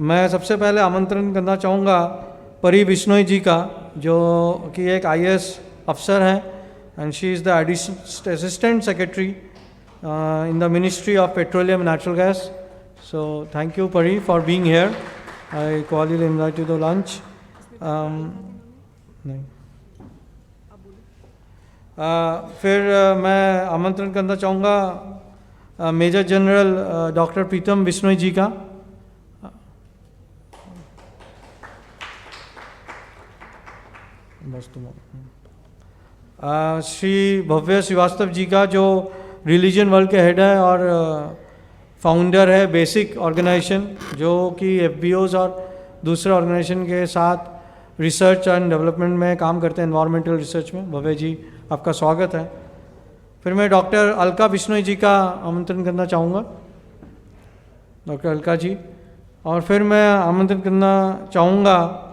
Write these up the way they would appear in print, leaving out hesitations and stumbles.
मैं सबसे पहले आमंत्रण करना चाहूँगा परी बिश्नोई जी का, जो कि एक IAS अफसर हैं, and she is the assistant secretary in the Ministry of Petroleum and Natural Gas. So thank you Pari for being here. I cordially invite you to lunch. फिर मैं आमंत्रण करना चाहूँगा मेजर जनरल डॉक्टर प्रीतम बिश्नोई जी का। श्री भव्य श्रीवास्तव जी का, जो रिलीजन वर्ल्ड के head है और फाउंडर है बेसिक ऑर्गेनाइजेशन, जो कि FBOs और दूसरे ऑर्गेनाइजेशन के साथ रिसर्च एंड डेवलपमेंट में काम करते हैं, एनवायरमेंटल रिसर्च में। भव्य जी आपका स्वागत है। फिर मैं डॉक्टर अलका बिश्नोई जी का आमंत्रण करना चाहूँगा, डॉक्टर अलका जी। और फिर मैं आमंत्रण करना चाहूँगा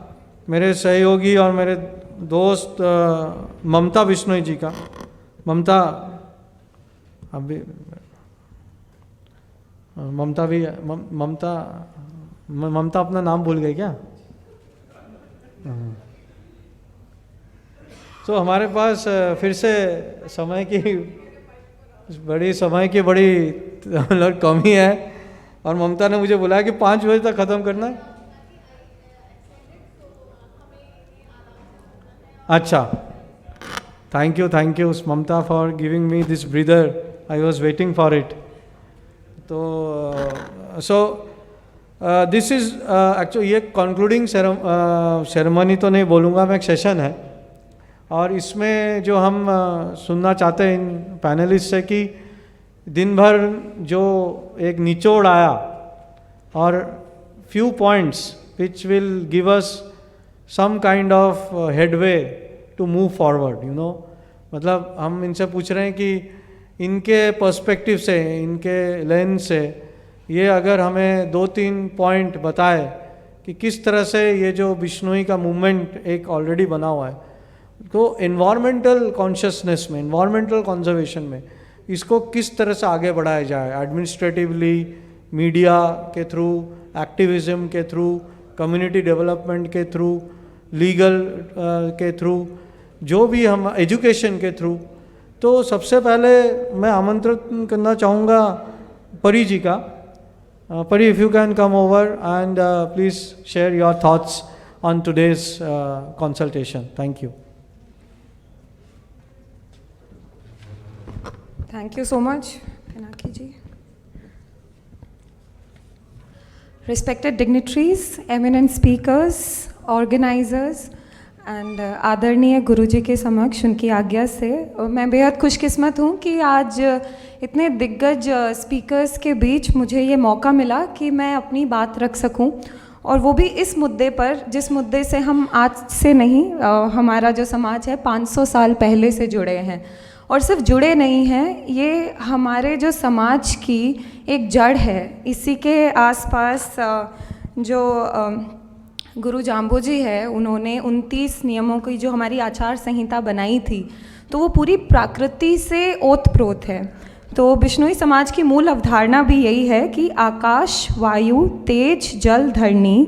मेरे सहयोगी और मेरे दोस्त ममता बिश्नोई जी का। ममता अभी ममता भी ममता अपना नाम भूल गई क्या? तो हमारे पास फिर से समय की बड़ी कमी है, और ममता ने मुझे बुलाया कि 5 बजे तक ख़त्म करना है। अच्छा, thank you Mamta for giving me this breather, I was waiting for it. तो दिस इज़ एक्चुअली ये कंक्लूडिंग सेरेमनी तो नहीं बोलूँगा मैं, एक सेशन है, और इसमें जो हम सुनना चाहते हैं इन पैनलिस्ट से कि दिन भर जो एक निचोड़ आया और few points which will give us some kind of headway to move forward, मतलब हम इनसे पूछ रहे हैं कि इनके पर्सपेक्टिव से, इनके लेंस से ये अगर हमें 2-3 पॉइंट बताए कि किस तरह से ये जो बिश्नोई का मूवमेंट एक ऑलरेडी बना हुआ है, तो एनवायरमेंटल कॉन्शियसनेस में, एनवायरमेंटल कंजर्वेशन में इसको किस तरह से आगे बढ़ाया जाए, एडमिनिस्ट्रेटिवली, मीडिया के थ्रू, एक्टिविज्म के थ्रू, कम्युनिटी डेवलपमेंट के थ्रू, लीगल के थ्रू, जो भी हम एजुकेशन के थ्रू। तो सबसे पहले मैं आमंत्रण करना चाहूँगा परी जी का। परी, if you can come over and please share your thoughts on today's consultation. Thank you. Thank you so much, Pinaki ji. Respected dignitaries, eminent speakers, organizers and आदरणीय गुरुजी के समक्ष उनकी आज्ञा से मैं बेहद खुशकिस्मत हूँ कि आज इतने दिग्गज स्पीकर्स के बीच मुझे ये मौका मिला कि मैं अपनी बात रख सकूँ, और वो भी इस मुद्दे पर जिस मुद्दे से हम आज से नहीं, हमारा जो समाज है 500 साल पहले से जुड़े हैं, और सिर्फ जुड़े नहीं हैं, ये हमारे जो समाज की एक जड़ है। इसी के आसपास जो गुरु जाम्बो जी है, उन्होंने 29 नियमों की जो हमारी आचार संहिता बनाई थी, तो वो पूरी प्रकृति से ओतप्रोत है। तो बिश्नोई समाज की मूल अवधारणा भी यही है कि आकाश, वायु, तेज, जल, धरणी,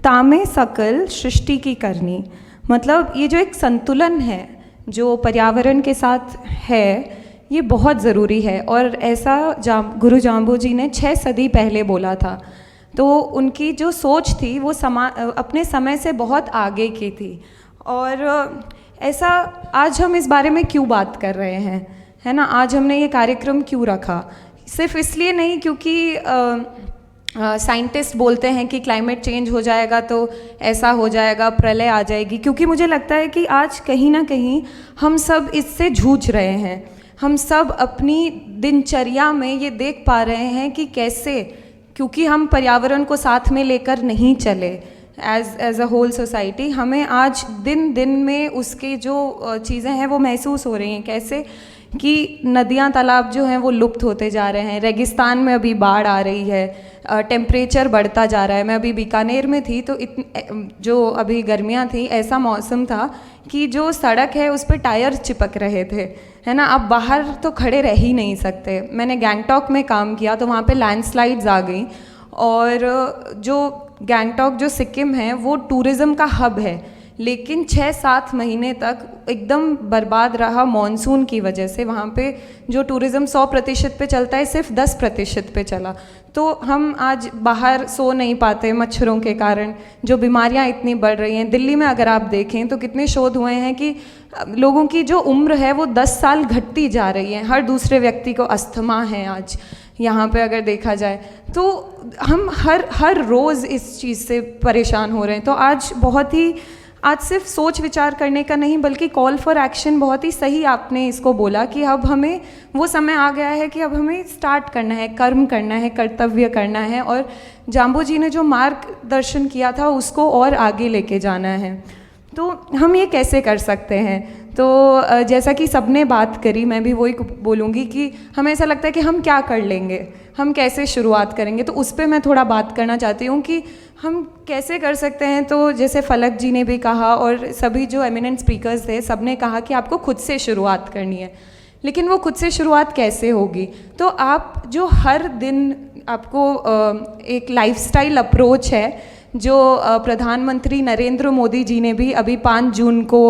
तामे सकल सृष्टि की करनी। मतलब ये जो एक संतुलन है जो पर्यावरण के साथ है, ये बहुत ज़रूरी है, और ऐसा गुरु जाम्बो जी ने 6 सदी पहले बोला था। तो उनकी जो सोच थी वो अपने समय से बहुत आगे की थी। और ऐसा आज हम इस बारे में क्यों बात कर रहे हैं, है ना? आज हमने ये कार्यक्रम क्यों रखा? सिर्फ इसलिए नहीं क्योंकि साइंटिस्ट बोलते हैं कि क्लाइमेट चेंज हो जाएगा तो ऐसा हो जाएगा, प्रलय आ जाएगी, क्योंकि मुझे लगता है कि आज कहीं ना कहीं हम सब इससे जूझ रहे हैं। हम सब अपनी दिनचर्या में ये देख पा रहे हैं कि कैसे, क्योंकि हम पर्यावरण को साथ में लेकर नहीं चले एज अ होल सोसाइटी, हमें आज दिन दिन में उसके जो चीज़ें हैं वो महसूस हो रही हैं। कैसे कि नदियाँ तालाब जो हैं वो लुप्त होते जा रहे हैं, रेगिस्तान में अभी बाढ़ आ रही है, टेम्परेचर बढ़ता जा रहा है। मैं अभी बीकानेर में थी तो जो अभी गर्मियाँ थी, ऐसा मौसम था कि जो सड़क है उस पर टायर चिपक रहे थे, है ना? आप बाहर तो खड़े रह ही नहीं सकते। मैंने गैंगटॉक में काम किया तो वहाँ पे लैंडस्लाइड्स आ गई, और जो गैंगटॉक जो सिक्किम है वो टूरिज़्म का हब है, लेकिन 6-7 महीने तक एकदम बर्बाद रहा मॉनसून की वजह से। वहाँ पे जो टूरिज़्म 100% पे चलता है सिर्फ 10% पे चला। तो हम आज बाहर सो नहीं पाते मच्छरों के कारण, जो बीमारियाँ इतनी बढ़ रही हैं। दिल्ली में अगर आप देखें तो कितने शोध हुए हैं कि लोगों की जो उम्र है वो 10 साल घटती जा रही है। हर दूसरे व्यक्ति को अस्थमा है आज यहाँ पे अगर देखा जाए। तो हम हर रोज़ इस चीज़ से परेशान हो रहे हैं। तो आज सिर्फ सोच विचार करने का नहीं बल्कि कॉल फॉर एक्शन, बहुत ही सही आपने इसको बोला कि अब हमें वो समय आ गया है कि अब हमें स्टार्ट करना है, कर्म करना है, कर्तव्य करना है, और जाम्बो जी ने जो मार्गदर्शन किया था उसको और आगे लेके जाना है। तो हम ये कैसे कर सकते हैं? तो जैसा कि सबने बात करी, मैं भी वही बोलूँगी कि हमें ऐसा लगता है कि हम क्या कर लेंगे, हम कैसे शुरुआत करेंगे। तो उस पर मैं थोड़ा बात करना चाहती हूँ कि हम कैसे कर सकते हैं। तो जैसे फलक जी ने भी कहा और सभी जो एमिनेंट स्पीकर्स थे सब ने कहा कि आपको खुद से शुरुआत करनी है, लेकिन वो खुद से शुरुआत कैसे होगी? तो आप जो हर दिन आपको एक लाइफस्टाइल अप्रोच है जो प्रधानमंत्री नरेंद्र मोदी जी ने भी अभी 5 जून को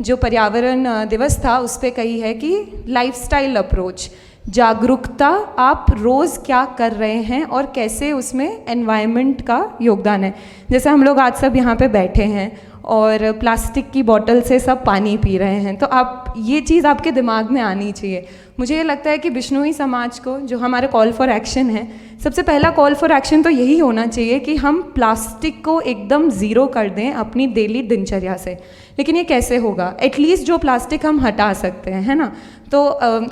जो पर्यावरण दिवस था उस पर कही है कि लाइफस्टाइल अप्रोच, जागरूकता, आप रोज़ क्या कर रहे हैं और कैसे उसमें एनवायरनमेंट का योगदान है। जैसे हम लोग आज सब यहाँ पे बैठे हैं और प्लास्टिक की बोतल से सब पानी पी रहे हैं, तो आप ये चीज़ आपके दिमाग में आनी चाहिए। मुझे ये लगता है कि बिश्नोई समाज को जो हमारा कॉल फॉर एक्शन है, सबसे पहला कॉल फॉर एक्शन तो यही होना चाहिए कि हम प्लास्टिक को एकदम ज़ीरो कर दें अपनी डेली दिनचर्या से। लेकिन ये कैसे होगा? एटलीस्ट जो प्लास्टिक हम हटा सकते हैं, है ना। तो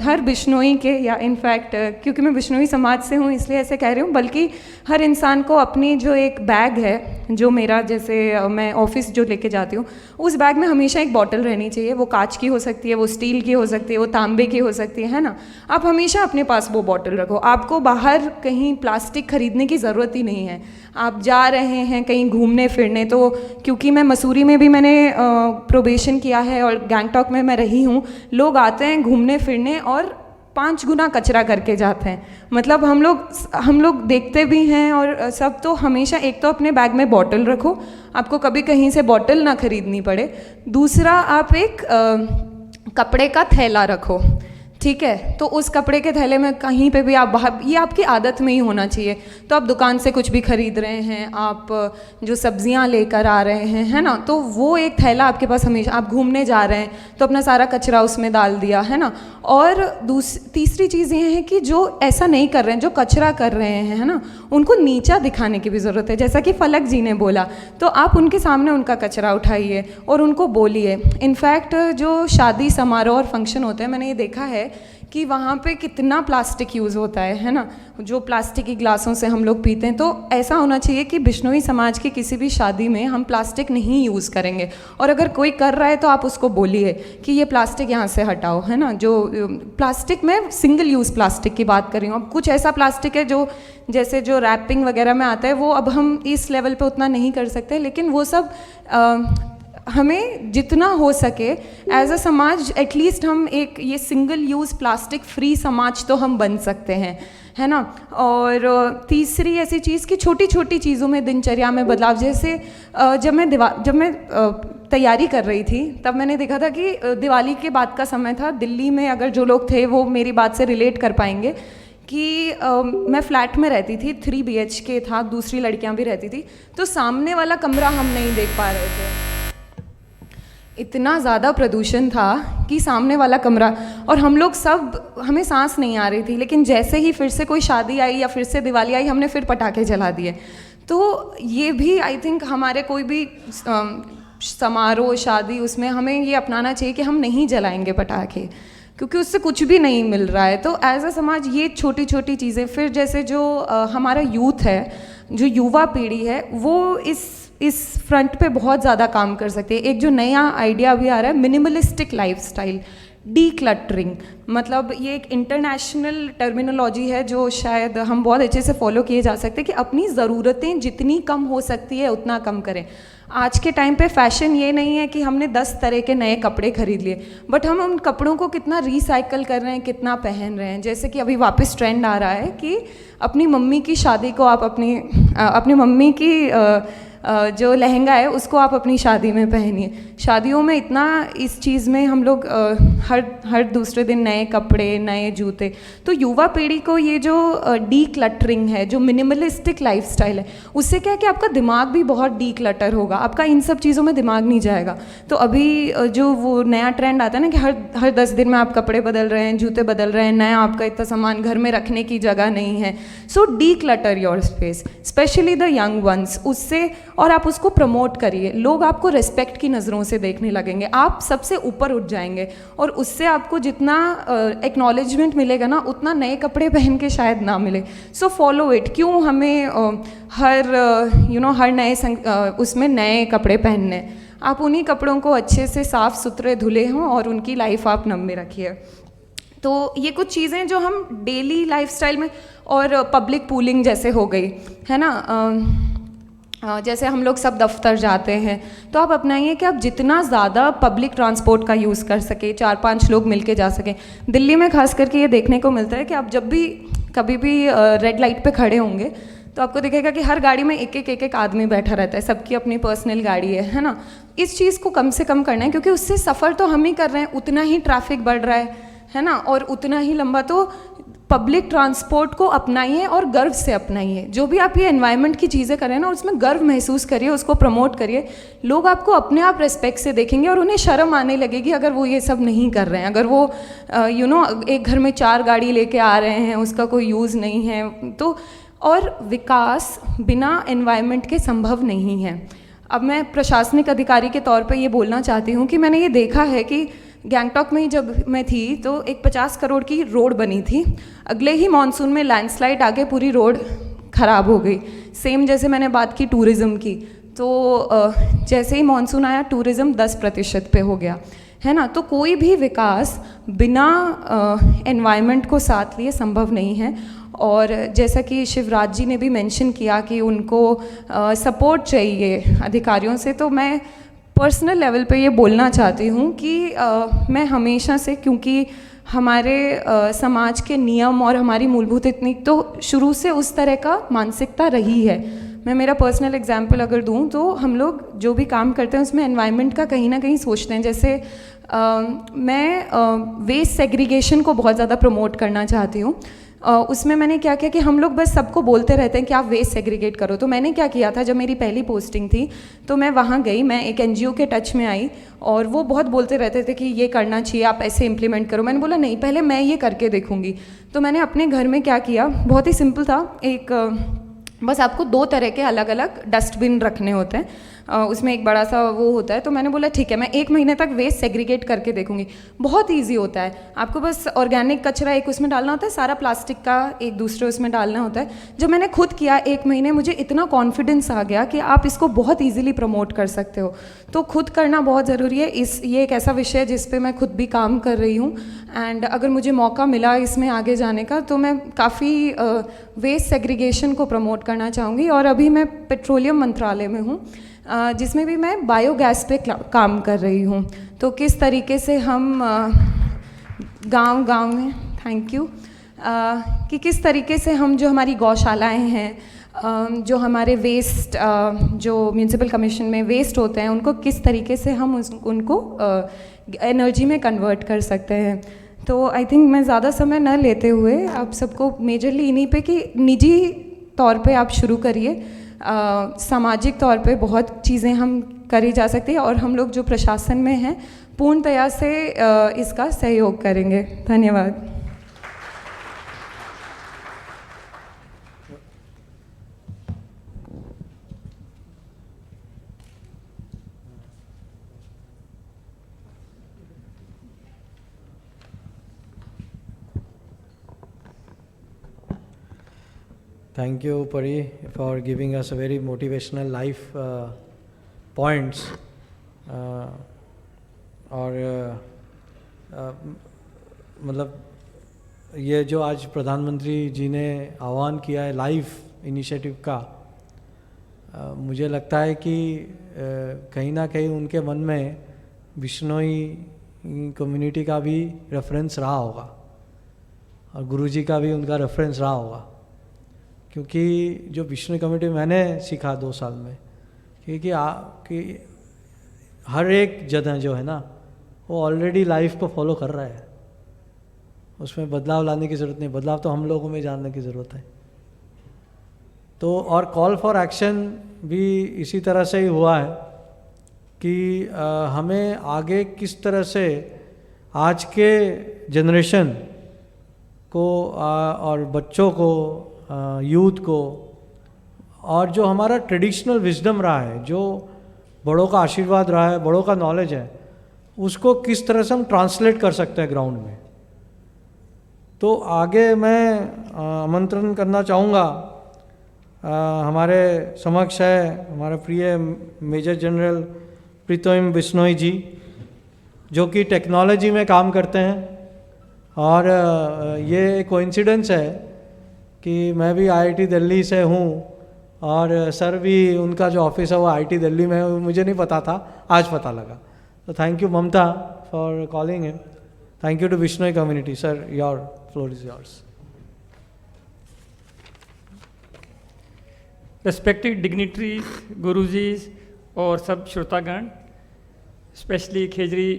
हर बिश्नोई के, या इनफैक्ट क्योंकि मैं बिश्नोई समाज से हूँ इसलिए ऐसे कह रही हूँ, बल्कि हर इंसान को अपनी जो एक बैग है, जो मेरा जैसे मैं ऑफिस जो लेके जाती हूँ, उस बैग में हमेशा एक बॉटल रहनी चाहिए। वो कांच की हो सकती है, वो स्टील की हो सकती है, वो तांबे की हो सकती है ना। आप हमेशा अपने पास वो बॉटल रखो। आपको बाहर कहीं प्लास्टिक खरीदने की ज़रूरत ही नहीं है। आप जा रहे हैं कहीं घूमने फिरने, तो क्योंकि मैं मसूरी में भी मैंने प्रोबेशन किया है और गैंगटॉक में मैं रही हूँ, लोग आते हैं घूमने फिरने और 5 गुना कचरा करके जाते हैं। मतलब हम लोग देखते भी हैं और सब। तो हमेशा एक तो अपने बैग में बॉटल रखो, आपको कभी कहीं से बॉटल ना खरीदनी पड़े। दूसरा, आप एक कपड़े का थैला रखो, ठीक है। तो उस कपड़े के थैले में कहीं पे भी आप बाहर, ये आपकी आदत में ही होना चाहिए। तो आप दुकान से कुछ भी खरीद रहे हैं, आप जो सब्जियां लेकर आ रहे हैं, है ना, तो वो एक थैला आपके पास हमेशा। आप घूमने जा रहे हैं तो अपना सारा कचरा उसमें डाल दिया, है ना। और तीसरी चीज़ ये है कि जो ऐसा नहीं कर रहे हैं, जो कचरा कर रहे हैं, है ना, उनको नीचा दिखाने की भी ज़रूरत है। जैसा कि फलक जी ने बोला, तो आप उनके सामने उनका कचरा उठाइए और उनको बोलिए। इनफैक्ट जो शादी समारोह और फंक्शन होते हैं, मैंने ये देखा है कि वहाँ पे कितना प्लास्टिक यूज़ होता है ना, जो प्लास्टिक की ग्लासों से हम लोग पीते हैं। तो ऐसा होना चाहिए कि बिश्नोई समाज की किसी भी शादी में हम प्लास्टिक नहीं यूज़ करेंगे, और अगर कोई कर रहा है तो आप उसको बोलिए कि ये प्लास्टिक यहाँ से हटाओ, है ना। जो प्लास्टिक में सिंगल यूज़ प्लास्टिक की बात कर रही हूँ। अब कुछ ऐसा प्लास्टिक है जो जैसे जो रैपिंग वगैरह में आता है, वो अब हम इस लेवल पे उतना नहीं कर सकते, लेकिन वो सब हमें जितना हो सके एज अ समाज, एटलीस्ट हम एक ये सिंगल यूज़ प्लास्टिक फ्री समाज तो हम बन सकते हैं, है ना। और तीसरी ऐसी चीज़ कि छोटी छोटी चीज़ों में दिनचर्या में बदलाव। जैसे जब मैं तैयारी कर रही थी तब मैंने देखा था कि दिवाली के बाद का समय था दिल्ली में। अगर जो लोग थे वो मेरी बात से रिलेट कर पाएंगे कि मैं फ्लैट में रहती थी, 3 BHK था, दूसरी लड़कियां भी रहती थी। तो सामने वाला कमरा हम नहीं देख पा रहे थे, इतना ज़्यादा प्रदूषण था कि सामने वाला कमरा, और हम लोग सब, हमें सांस नहीं आ रही थी। लेकिन जैसे ही फिर से कोई शादी आई या फिर से दिवाली आई, हमने फिर पटाखे जला दिए। तो ये भी आई थिंक हमारे कोई भी समारोह, शादी, उसमें हमें ये अपनाना चाहिए कि हम नहीं जलाएंगे पटाखे, क्योंकि उससे कुछ भी नहीं मिल रहा है। तो एज अ समाज ये छोटी छोटी चीज़ें। फिर जैसे जो हमारा यूथ है, जो युवा पीढ़ी है, वो इस फ्रंट पे बहुत ज़्यादा काम कर सकती है। एक जो नया आइडिया भी आ रहा है, मिनिमलिस्टिक लाइफस्टाइल, डीक्लटरिंग। मतलब ये एक इंटरनेशनल टर्मिनोलॉजी है जो शायद हम बहुत अच्छे से फॉलो किए जा सकते हैं कि अपनी ज़रूरतें जितनी कम हो सकती है उतना कम करें। आज के टाइम पे फैशन ये नहीं है कि हमने 10 तरह के नए कपड़े खरीद लिए, बट हम उन कपड़ों को कितना रिसाइकल कर रहे हैं, कितना पहन रहे हैं। जैसे कि अभी वापस ट्रेंड आ रहा है कि अपनी मम्मी की शादी को आप अपनी मम्मी की जो लहंगा है उसको आप अपनी शादी में पहनिए। शादियों में इतना इस चीज़ में हम लोग हर दूसरे दिन नए कपड़े, नए जूते। तो युवा पीढ़ी को ये जो डी क्लटरिंग है, जो मिनिमलिस्टिक लाइफस्टाइल है, उससे क्या है कि आपका दिमाग भी बहुत डी क्लटर होगा, आपका इन सब चीज़ों में दिमाग नहीं जाएगा। तो अभी जो वो नया ट्रेंड आता है ना कि हर 10 दिन में आप कपड़े बदल रहे हैं, जूते बदल रहे हैं, नया आपका इतना सामान घर में रखने की जगह नहीं है। So declutter your space, specially the young ones. उससे और आप उसको प्रमोट करिए, लोग आपको रिस्पेक्ट की नज़रों से देखने लगेंगे, आप सबसे ऊपर उठ जाएंगे और उससे आपको जितना एक्नॉलेजमेंट मिलेगा ना, उतना नए कपड़े पहन के शायद ना मिले। So follow it. क्यों हमें हर नए उसमें नए कपड़े पहनने, आप उन्हीं कपड़ों को अच्छे से साफ़ सुथरे धुले हों और उनकी लाइफ आप नम में रखिए। तो ये कुछ चीज़ें जो हम डेली लाइफस्टाइल में, और पब्लिक पूलिंग जैसे हो गई है ना, जैसे हम लोग सब दफ्तर जाते हैं तो आप अपनाइए कि आप जितना ज़्यादा पब्लिक ट्रांसपोर्ट का यूज़ कर सके, 4-5 लोग मिलके जा सकें। दिल्ली में खास करके ये देखने को मिलता है कि आप जब भी कभी भी रेड लाइट पे खड़े होंगे तो आपको दिखेगा कि हर गाड़ी में एक आदमी बैठा रहता है, सबकी अपनी पर्सनल गाड़ी है ना। इस चीज़ को कम से कम करना है, क्योंकि उससे सफ़र तो हम ही कर रहे हैं, उतना ही ट्रैफिक बढ़ रहा है ना, और उतना ही लंबा। तो पब्लिक ट्रांसपोर्ट को अपनाइए और गर्व से अपनाइए। जो भी आप ये एनवायरनमेंट की चीज़ें कर रहे हैं ना, उसमें गर्व महसूस करिए, उसको प्रमोट करिए। लोग आपको अपने आप रिस्पेक्ट से देखेंगे और उन्हें शर्म आने लगेगी अगर वो ये सब नहीं कर रहे हैं। अगर वो एक घर में 4 गाड़ी लेके आ रहे हैं, उसका कोई यूज़ नहीं है तो। और विकास बिना एनवायरनमेंट के संभव नहीं है। अब मैं प्रशासनिक अधिकारी के तौर पे ये बोलना चाहती हूँ कि मैंने ये देखा है कि गैंगटॉक में ही जब मैं थी तो एक 50 करोड़ की रोड बनी थी, अगले ही मॉनसून में लैंडस्लाइड आके पूरी रोड ख़राब हो गई। सेम जैसे मैंने बात की टूरिज़्म की, तो जैसे ही मॉनसून आया टूरिज़्म 10% पे हो गया, है ना। तो कोई भी विकास बिना एनवायरनमेंट को साथ लिए संभव नहीं है। और जैसा कि शिवराज जी ने भी मेंशन किया कि उनको सपोर्ट चाहिए अधिकारियों से, तो मैं पर्सनल लेवल पे ये बोलना चाहती हूँ कि मैं हमेशा से, क्योंकि हमारे समाज के नियम और हमारी मूलभूत इतनी तो शुरू से उस तरह का मानसिकता रही है। मैं मेरा पर्सनल एग्जांपल अगर दूँ तो हम लोग जो भी काम करते हैं उसमें एनवायरनमेंट का कहीं ना कहीं सोचते हैं। जैसे मैं वेस्ट सेग्रीगेशन को बहुत ज़्यादा प्रमोट करना चाहती हूँ। उसमें मैंने क्या किया कि हम लोग बस सबको बोलते रहते हैं कि आप वेस्ट सेग्रीगेट करो। तो मैंने क्या किया था, जब मेरी पहली पोस्टिंग थी तो मैं वहाँ गई, मैं एक एनजीओ के टच में आई और वो बहुत बोलते रहते थे कि ये करना चाहिए, आप ऐसे इम्प्लीमेंट करो। मैंने बोला नहीं, पहले मैं ये करके देखूँगी। तो मैंने अपने घर में क्या किया, बहुत ही सिंपल था। बस आपको 2 तरह के अलग अलग डस्टबिन रखने होते हैं, उसमें एक बड़ा सा वो होता है। तो मैंने बोला ठीक है, मैं 1 महीने तक वेस्ट सेग्रीगेट करके देखूंगी। बहुत इजी होता है, आपको बस ऑर्गेनिक कचरा एक उसमें डालना होता है, सारा प्लास्टिक का एक दूसरे उसमें डालना होता है। जब मैंने खुद किया 1 महीने, मुझे इतना कॉन्फिडेंस आ गया कि आप इसको बहुत ईजिली प्रमोट कर सकते हो। तो खुद करना बहुत ज़रूरी है। ये एक ऐसा विषय है जिस पे मैं खुद भी काम कर रही हूँ, एंड अगर मुझे मौका मिला इसमें आगे जाने का तो मैं काफ़ी वेस्ट सेग्रीगेशन को प्रमोट करना चाहूँगी। और अभी मैं पेट्रोलियम मंत्रालय में हूँ, जिसमें भी मैं बायोगैस पे काम कर रही हूँ। तो किस तरीके से हम गांव में कि किस तरीके से हम जो हमारी गौशालाएं हैं, जो हमारे वेस्ट जो म्यूनिसिपल कमीशन में वेस्ट होते हैं, उनको किस तरीके से हम उनको एनर्जी में कन्वर्ट कर सकते हैं। तो आई थिंक मैं ज़्यादा समय न लेते हुए आप सबको मेजरली इन्हीं पे कि निजी तौर पे आप शुरू करिए। सामाजिक तौर पे बहुत चीज़ें हम करी जा सकती है और हम लोग जो प्रशासन में हैं पूर्णतया से इसका सहयोग करेंगे। धन्यवाद। Thank you, Pari, for giving us a very motivational life points. और मतलब ये जो आज प्रधानमंत्री जी ने आह्वान किया है लाइफ इनिशिएटिव का, मुझे लगता है कि कहीं ना कहीं उनके मन में बिश्नोई कम्युनिटी का भी रेफरेंस रहा होगा और गुरुजी का भी उनका रेफरेंस रहा होगा, क्योंकि जो बिश्नोई कम्युनिटी मैंने सीखा 2 साल में कि हर एक जन जो है ना वो ऑलरेडी लाइफ को फॉलो कर रहा है, उसमें बदलाव लाने की ज़रूरत नहीं, बदलाव तो हम लोगों में जानने की ज़रूरत है। तो और कॉल फॉर एक्शन भी इसी तरह से ही हुआ है कि हमें आगे किस तरह से आज के जनरेशन को और बच्चों को, यूथ को, और जो हमारा ट्रेडिशनल विजडम रहा है, जो बड़ों का आशीर्वाद रहा है, बड़ों का नॉलेज है, उसको किस तरह से हम ट्रांसलेट कर सकते हैं ग्राउंड में। तो आगे मैं आमंत्रण करना चाहूँगा, हमारे समक्ष है हमारे प्रिय मेजर जनरल प्रीतम बिश्नोई जी, जो कि टेक्नोलॉजी में काम करते हैं। और ये कोइंसिडेंस है कि मैं भी आईआईटी दिल्ली से हूँ और सर भी उनका जो ऑफिस है वो आईआईटी दिल्ली में है, मुझे नहीं पता था, आज पता लगा। तो thank you Mamta for calling him. Thank you to Bishnoi community. Sir, your floor is yours. Respected dignitaries, गुरुजीज और सब श्रोतागण, स्पेशली खेजरी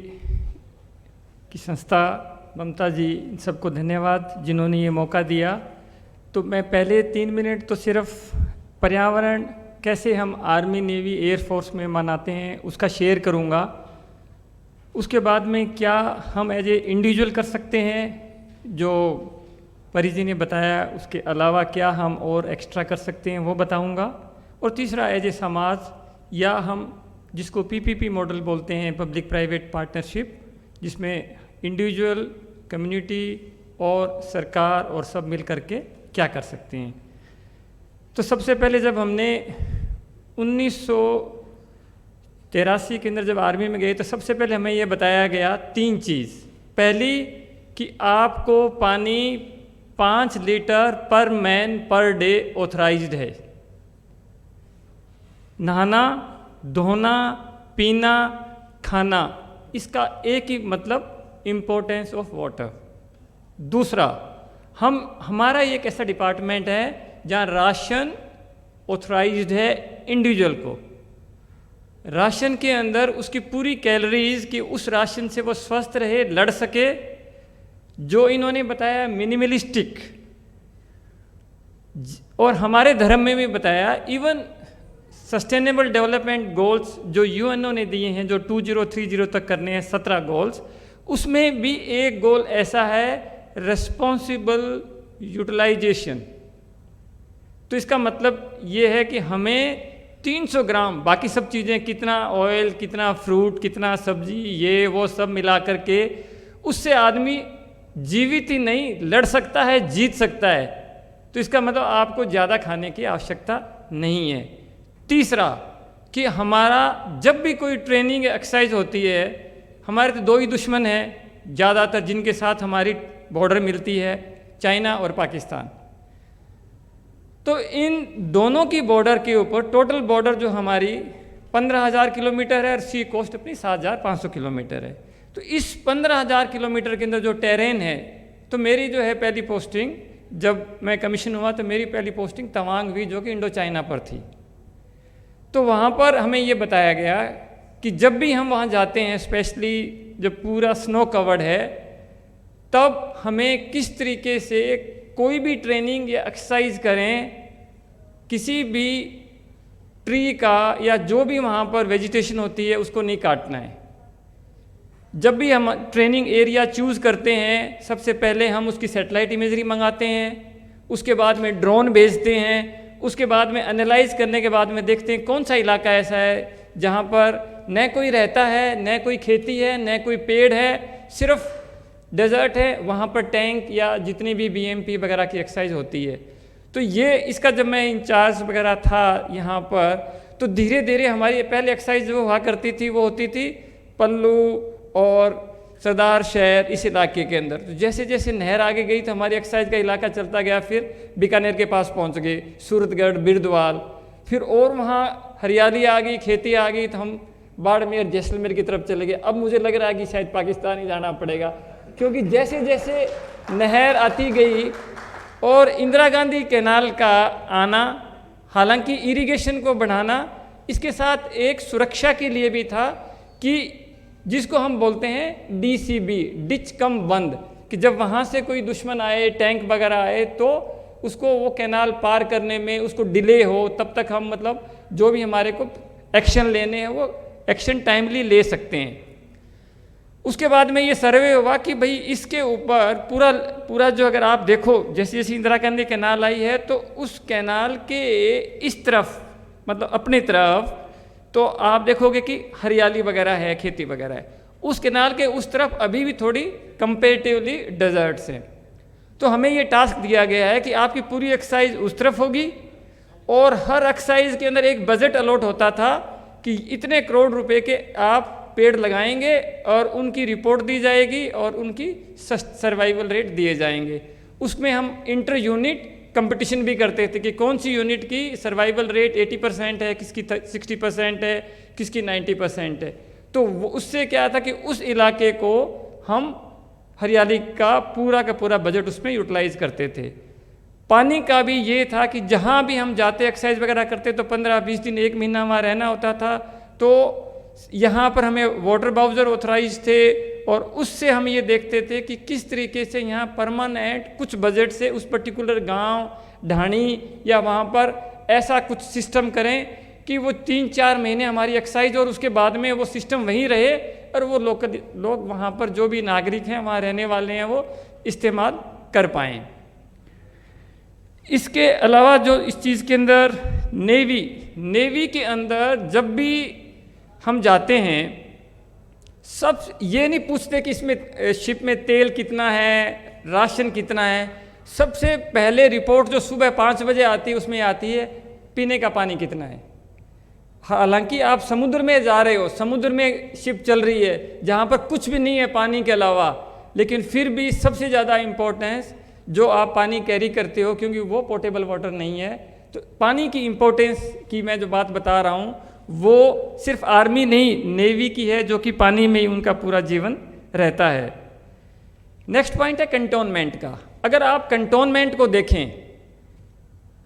की संस्था, ममता जी, इन सबको धन्यवाद जिन्होंने ये मौका दिया। तो मैं पहले 3 मिनट तो सिर्फ पर्यावरण कैसे हम आर्मी, नेवी, एयरफोर्स में मनाते हैं उसका शेयर करूँगा। उसके बाद में क्या हम एज ए इंडिविजुअल कर सकते हैं, जो परी जी ने बताया, उसके अलावा क्या हम और एक्स्ट्रा कर सकते हैं वो बताऊंगा। और तीसरा एज ए समाज, या हम जिसको पीपीपी मॉडल बोलते हैं, पब्लिक प्राइवेट पार्टनरशिप, जिसमें इंडिविजुअल, कम्युनिटी और सरकार और सब मिल करके क्या कर सकते हैं। तो सबसे पहले जब हमने 1983 के अंदर जब आर्मी में गए तो सबसे पहले हमें ये बताया गया 3 चीज़। पहली कि आपको पानी 5 लीटर पर मैन पर डे ऑथराइज्ड है। नहाना, धोना, पीना, खाना, इसका एक ही मतलब इम्पोर्टेंस ऑफ वाटर। दूसरा, हमारा एक ऐसा डिपार्टमेंट है जहाँ राशन ऑथराइज्ड है इंडिविजुअल को। राशन के अंदर उसकी पूरी कैलोरीज कि उस राशन से वो स्वस्थ रहे, लड़ सके, जो इन्होंने बताया मिनिमलिस्टिक। और हमारे धर्म में भी बताया, इवन सस्टेनेबल डेवलपमेंट गोल्स जो यूएनओ ने दिए हैं, जो 2030 तक करने हैं 17 गोल्स, उसमें भी एक गोल ऐसा है, रिस्पॉन्सिबल यूटिलाइजेशन। तो इसका मतलब ये है कि हमें 300 ग्राम, बाकी सब चीज़ें, कितना ऑयल, कितना फ्रूट, कितना सब्जी, ये वो सब मिला करके उससे आदमी जीवित ही नहीं, लड़ सकता है, जीत सकता है। तो इसका मतलब आपको ज़्यादा खाने की आवश्यकता नहीं है। तीसरा कि हमारा जब भी कोई ट्रेनिंग एक्सरसाइज होती है, हमारे तो 2 ही दुश्मन हैं ज़्यादातर जिनके साथ हमारी बॉर्डर मिलती है, चाइना और पाकिस्तान। तो इन दोनों की बॉर्डर के ऊपर टोटल बॉर्डर जो हमारी 15,000 किलोमीटर है और सी कोस्ट अपनी 7,500 किलोमीटर है। तो इस 15,000 किलोमीटर के अंदर जो टेरेन है, तो मेरी जो है पहली पोस्टिंग, जब मैं कमीशन हुआ तो मेरी पहली पोस्टिंग तवांग हुई, जो कि इंडो चाइना पर थी। तो वहाँ पर हमें ये बताया गया कि जब भी हम वहाँ जाते हैं, स्पेशली जब पूरा स्नो कवर्ड है, तब हमें किस तरीके से कोई भी ट्रेनिंग या एक्सरसाइज करें, किसी भी ट्री का या जो भी वहाँ पर वेजिटेशन होती है उसको नहीं काटना है। जब भी हम ट्रेनिंग एरिया चूज़ करते हैं, सबसे पहले हम उसकी सैटेलाइट इमेजरी मंगाते हैं, उसके बाद में ड्रोन भेजते हैं, उसके बाद में एनालाइज करने के बाद में देखते हैं कौन सा इलाका ऐसा है जहाँ पर न कोई रहता है, न कोई खेती है, न कोई पेड़ है, सिर्फ डेजर्ट है, वहाँ पर टैंक या जितनी भी बीएमपी वगैरह की एक्सरसाइज होती है। तो ये इसका जब मैं इंचार्ज वगैरह था यहाँ पर, तो धीरे धीरे हमारी पहले एक्सरसाइज जो हुआ करती थी वो होती थी पल्लू और सरदार शहर, इस इलाके के अंदर। तो जैसे जैसे नहर आगे गई तो हमारी एक्सरसाइज का इलाका चलता गया, फिर बीकानेर के पास पहुँच गए, सूरतगढ़, बिरदवाल। फिर और वहाँ हरियाली आ गई, खेती आ गई, तो हम बाड़मेर जैसलमेर की तरफ चले गए। अब मुझे लग रहा है कि शायद पाकिस्तान ही जाना पड़ेगा, क्योंकि जैसे जैसे नहर आती गई और इंदिरा गांधी कैनाल का आना, हालांकि इरिगेशन को बढ़ाना, इसके साथ एक सुरक्षा के लिए भी था कि जिसको हम बोलते हैं DCB, डिच कम बंद, कि जब वहाँ से कोई दुश्मन आए, टैंक वगैरह आए, तो उसको वो कैनाल पार करने में उसको डिले हो, तब तक हम मतलब जो भी हमारे को एक्शन लेने हैं वो एक्शन टाइमली ले सकते हैं। उसके बाद में ये सर्वे हुआ कि भाई इसके ऊपर पूरा जो अगर आप देखो, जैसे जैसे इंदिरा गांधी कैनाल आई है, तो उस कैनाल के इस तरफ मतलब अपनी तरफ तो आप देखोगे कि हरियाली वगैरह है, खेती वगैरह है। उस कैनाल के उस तरफ अभी भी थोड़ी कंपेरेटिवली डेजर्ट्स हैं। तो हमें ये टास्क दिया गया है कि आपकी पूरी एक्सरसाइज उस तरफ होगी, और हर एक्सरसाइज के अंदर एक बजट अलॉट होता था कि इतने करोड़ रुपए के आप पेड़ लगाएंगे और उनकी रिपोर्ट दी जाएगी और उनकी सर्वाइवल रेट दिए जाएंगे। उसमें हम इंटर यूनिट कंपटीशन भी करते थे कि कौन सी यूनिट की सर्वाइवल रेट 80% है, किसकी 60% है, किसकी 90% है। तो उससे क्या था कि उस इलाके को हम हरियाली का पूरा बजट उसमें यूटिलाइज करते थे। पानी का भी ये था कि जहाँ भी हम जाते एक्सरसाइज वगैरह करते तो 15-20 दिन 1 महीना वहाँ रहना होता था। तो यहाँ पर हमें वाटर बाउजर ऑथराइज थे, और उससे हम ये देखते थे कि किस तरीके से यहाँ परमानेंट कुछ बजट से उस पर्टिकुलर गांव, ढाणी या वहाँ पर ऐसा कुछ सिस्टम करें कि वो 3-4 महीने हमारी एक्सरसाइज और उसके बाद में वो सिस्टम वहीं रहे, और वो लोग वहाँ पर जो भी नागरिक हैं, वहाँ रहने वाले हैं, वो इस्तेमाल कर पाएँ। इसके अलावा जो इस चीज़ के अंदर नेवी के अंदर जब भी हम जाते हैं, सब ये नहीं पूछते कि इसमें शिप में तेल कितना है, राशन कितना है। सबसे पहले रिपोर्ट जो सुबह 5 बजे आती है उसमें आती है पीने का पानी कितना है। हालांकि आप समुद्र में जा रहे हो, समुद्र में शिप चल रही है जहाँ पर कुछ भी नहीं है पानी के अलावा, लेकिन फिर भी सबसे ज़्यादा इम्पोर्टेंस जो आप पानी कैरी करते हो, क्योंकि वो पोर्टेबल वाटर नहीं है। तो पानी की इम्पोर्टेंस की मैं जो बात बता रहा हूँ वो सिर्फ आर्मी नहीं, नेवी की है, जो कि पानी में ही उनका पूरा जीवन रहता है। नेक्स्ट पॉइंट है कंटोनमेंट का। अगर आप कंटोनमेंट को देखें,